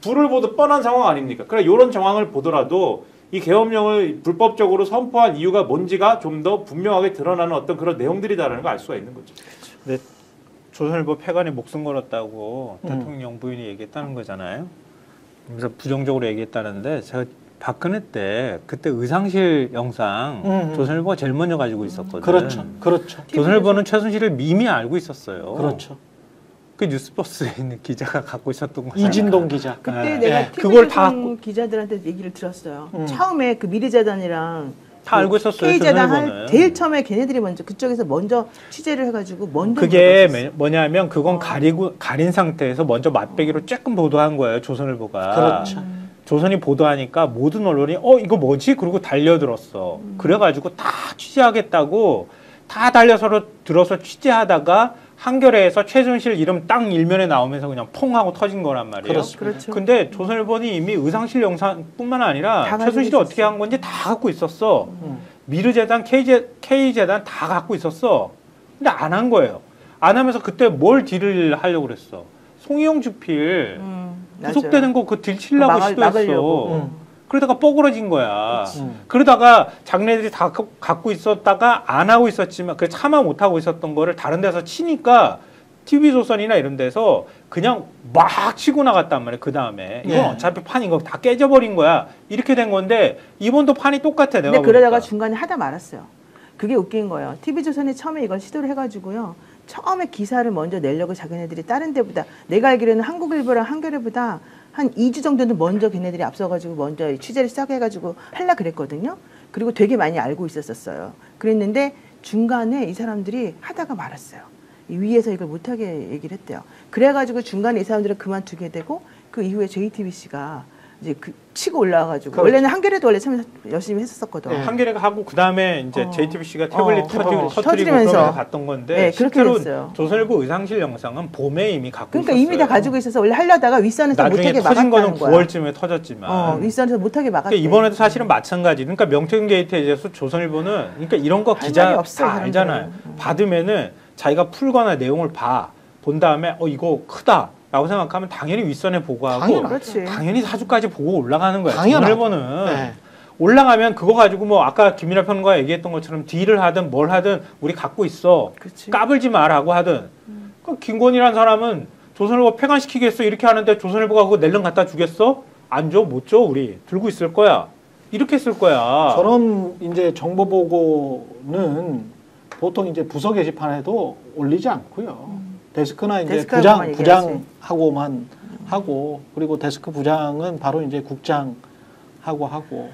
불을 보듯 뻔한 상황 아닙니까? 그래 이런 정황을 보더라도 이 계엄령을 불법적으로 선포한 이유가 뭔지가 좀 더 분명하게 드러나는 어떤 그런 내용들이다라는 걸 알 수가 있는 거죠. 근데 조선일보 폐간에 목숨 걸었다고 대통령 부인이 얘기했다는 거잖아요. 그래서 부정적으로 얘기했다는데 제가 박근혜 때 그때 의상실 영상 조선일보가 제일 먼저 가지고 있었거든요. 그렇죠. 조선일보는 최순실을 이미 알고 있었어요. 그렇죠. 그 뉴스버스에 있는 기자가 갖고 있었던 거잖아요. 이진동 기자. 그때 내가 그걸 다 TV조선 기자들한테 얘기를 들었어요. 처음에 그 미래재단이랑 다 알고 있었어요. K재단 조선일보는. 제일 처음에 걔네들이 그쪽에서 먼저 취재를 해가지고 먼저 그게 물어봤었어요. 뭐냐면 그건 가린 상태에서 먼저 맛배기로 조금 보도한 거예요. 조선일보가. 그렇죠. 조선이 보도하니까 모든 언론이 이거 뭐지? 그러고 달려들었어. 그래가지고 다 취재하겠다고 다 달려서 들어서 취재하다가 한겨레에서 최순실 이름 딱 일면에 나오면서 그냥 퐁 하고 터진 거란 말이에요. 그렇죠. 근데 조선일보는 이미 의상실 영상뿐만 아니라 다 최순실이 어떻게 한 건지 다 갖고 있었어. 미르재단, K재단 다 갖고 있었어. 근데 안 한 거예요. 안 하면서 그때 뭘 딜을 하려고 그랬어. 송희영 주필 구속되는 거 그 딜 치려고 시도했어. 그러다가 뽀그러진 거야. 그러다가 자기네들이 다 갖고 있었다가 안 하고 있었지만 그 차마 못 하고 있었던 거를 다른 데서 치니까 TV조선이나 이런 데서 그냥 막 치고 나갔단 말이야. 그 다음에 이건 어차피 판 이거 다 깨져버린 거야. 이렇게 된 건데 이번도 판이 똑같아. 내가 근데 보니까. 그러다가 중간에 하다 말았어요. 그게 웃긴 거예요. TV조선이 처음에 이걸 시도를 해가지고요. 처음에 기사를 먼저 내려고 자기네들이 다른 데보다 내가 알기로는 한국일보랑 한겨레보다 한 2주 정도는 먼저 걔네들이 앞서가지고 먼저 취재를 시작해가지고 하려 그랬거든요. 그리고 되게 많이 알고 있었어요. 그랬는데 중간에 이 사람들이 하다가 말았어요. 이 위에서 이걸 못하게 얘기를 했대요. 그래가지고 중간에 이 사람들은 그만두게 되고 그 이후에 JTBC가 이제 그 치고 올라와가지고 그렇죠. 원래는 한겨레도 원래 참 열심히 했었거든. 한겨레가 하고 그 다음에 이제 JTBC가 태블릿 터뜨리면서 터뜨리면서 갔던 건데 네, 그렇게 실제로 됐어요. 조선일보 의상실 영상은 봄에 이미 갖고 그러니까 있었어요. 이미 다 가지고 있어서 원래 하려다가 윗선에서 나중에 못하게 터진 거는 막았다는 거야. 9월쯤에 터졌지만 윗선에서 못하게 막았대. 그러니까 이번에도 사실은 마찬가지. 그러니까 명태균 게이트에 대해서 조선일보는 그러니까 이런 거 할 기자 말이 없어, 다 알잖아요. 받으면은 자기가 풀거나 내용을 본 다음에 이거 크다라고 생각하면 당연히 윗선에 보고하고 그렇지. 당연히 사주까지 보고 올라가는 거야. 당연하죠. 조선일보는 네. 올라가면 그거 가지고 뭐 아까 김민하 평론가 얘기했던 것처럼 딜을 하든 뭘 하든 우리 갖고 있어. 그렇지. 까불지 마라고 하든. 그 김건희라는 사람은 조선일보 폐간시키겠어 이렇게 하는데 조선일보가 그거 낼름 갖다 주겠어? 안 줘? 못 줘? 우리 들고 있을 거야. 이렇게 쓸 거야. 저런 이제 정보 보고는 보통 이제 부서 게시판에도 올리지 않고요. 데스크나 이제 부장하고만 하고 그리고 데스크 부장은 바로 이제 국장하고 하고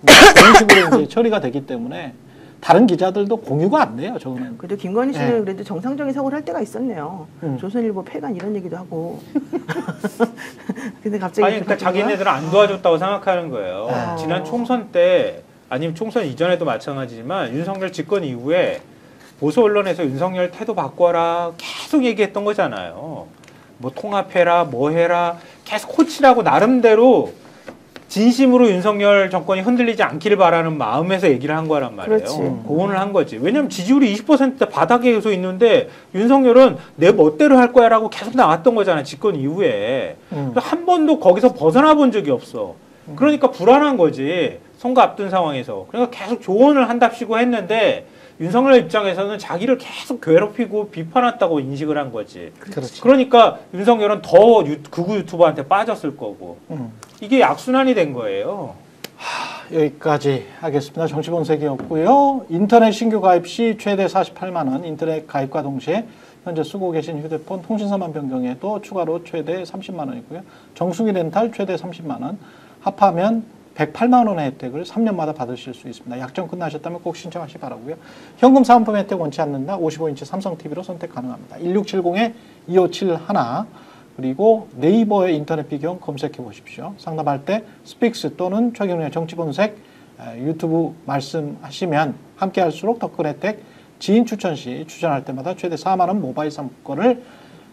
그런 식으로 이제 처리가 되기 때문에 다른 기자들도 공유가 안 돼요. 저거는. 그래도 김건희 씨는 그래도 정상적인 사고를 할 때가 있었네요. 조선일보 폐간 이런 얘기도 하고. 근데 갑자기 그러니까 자기네들은 안 도와줬다고 생각하는 거예요. 지난 총선 때 아니면 총선 이전에도 마찬가지지만 윤석열 집권 이후에 보수 언론에서 윤석열 태도 바꿔라 계속 얘기했던 거잖아요. 뭐 통합해라 뭐 해라 계속 코치라고 나름대로 진심으로 윤석열 정권이 흔들리지 않기를 바라는 마음에서 얘기를 한 거란 말이에요. 그렇지. 고언을 한 거지. 왜냐면 지지율이 20% 바닥에 계속 있는데 윤석열은 내 멋대로 할 거야라고 계속 나왔던 거잖아. 집권 이후에. 한 번도 거기서 벗어나 본 적이 없어. 그러니까 불안한 거지. 선거 앞둔 상황에서. 그러니까 계속 조언을 한답시고 했는데 윤석열 입장에서는 자기를 계속 괴롭히고 비판했다고 인식을 한 거지. 그렇지. 그러니까 윤석열은 더 극우 유튜버한테 빠졌을 거고. 이게 악순환이 된 거예요. 여기까지 하겠습니다. 정치본색이었고요. 인터넷 신규 가입 시 최대 48만 원, 인터넷 가입과 동시에 현재 쓰고 계신 휴대폰 통신사만 변경해도 추가로 최대 30만 원이고요. 정수기 렌탈 최대 30만 원, 합하면 108만 원의 혜택을 3년마다 받으실 수 있습니다. 약정 끝나셨다면 꼭 신청하시기 바라고요. 현금 사은품 혜택 원치 않는다. 55인치 삼성 TV로 선택 가능합니다. 1670-2571 그리고 네이버의 인터넷 비경 검색해 보십시오. 상담할 때 스픽스 또는 최경련의 정치본색 유튜브 말씀하시면 함께 할수록 더 큰 혜택, 지인 추천 시 추천할 때마다 최대 4만 원 모바일 상품권을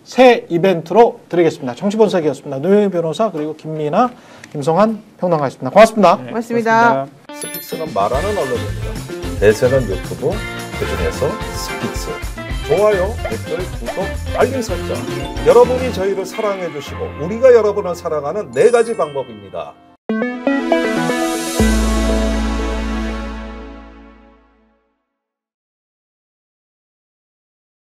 새 이벤트로 드리겠습니다. 정치본색이었습니다. 노영희 변호사 그리고 김민아, 김성한 평론가였습니다. 고맙습니다. 네, 고맙습니다. 스픽스는 말하는 언론입니다. 대세는 유튜브, 그중에서 스픽스. 좋아요, 댓글, 구독, 알림 설정. 여러분이 저희를 사랑해 주시고 우리가 여러분을 사랑하는 4가지 방법입니다.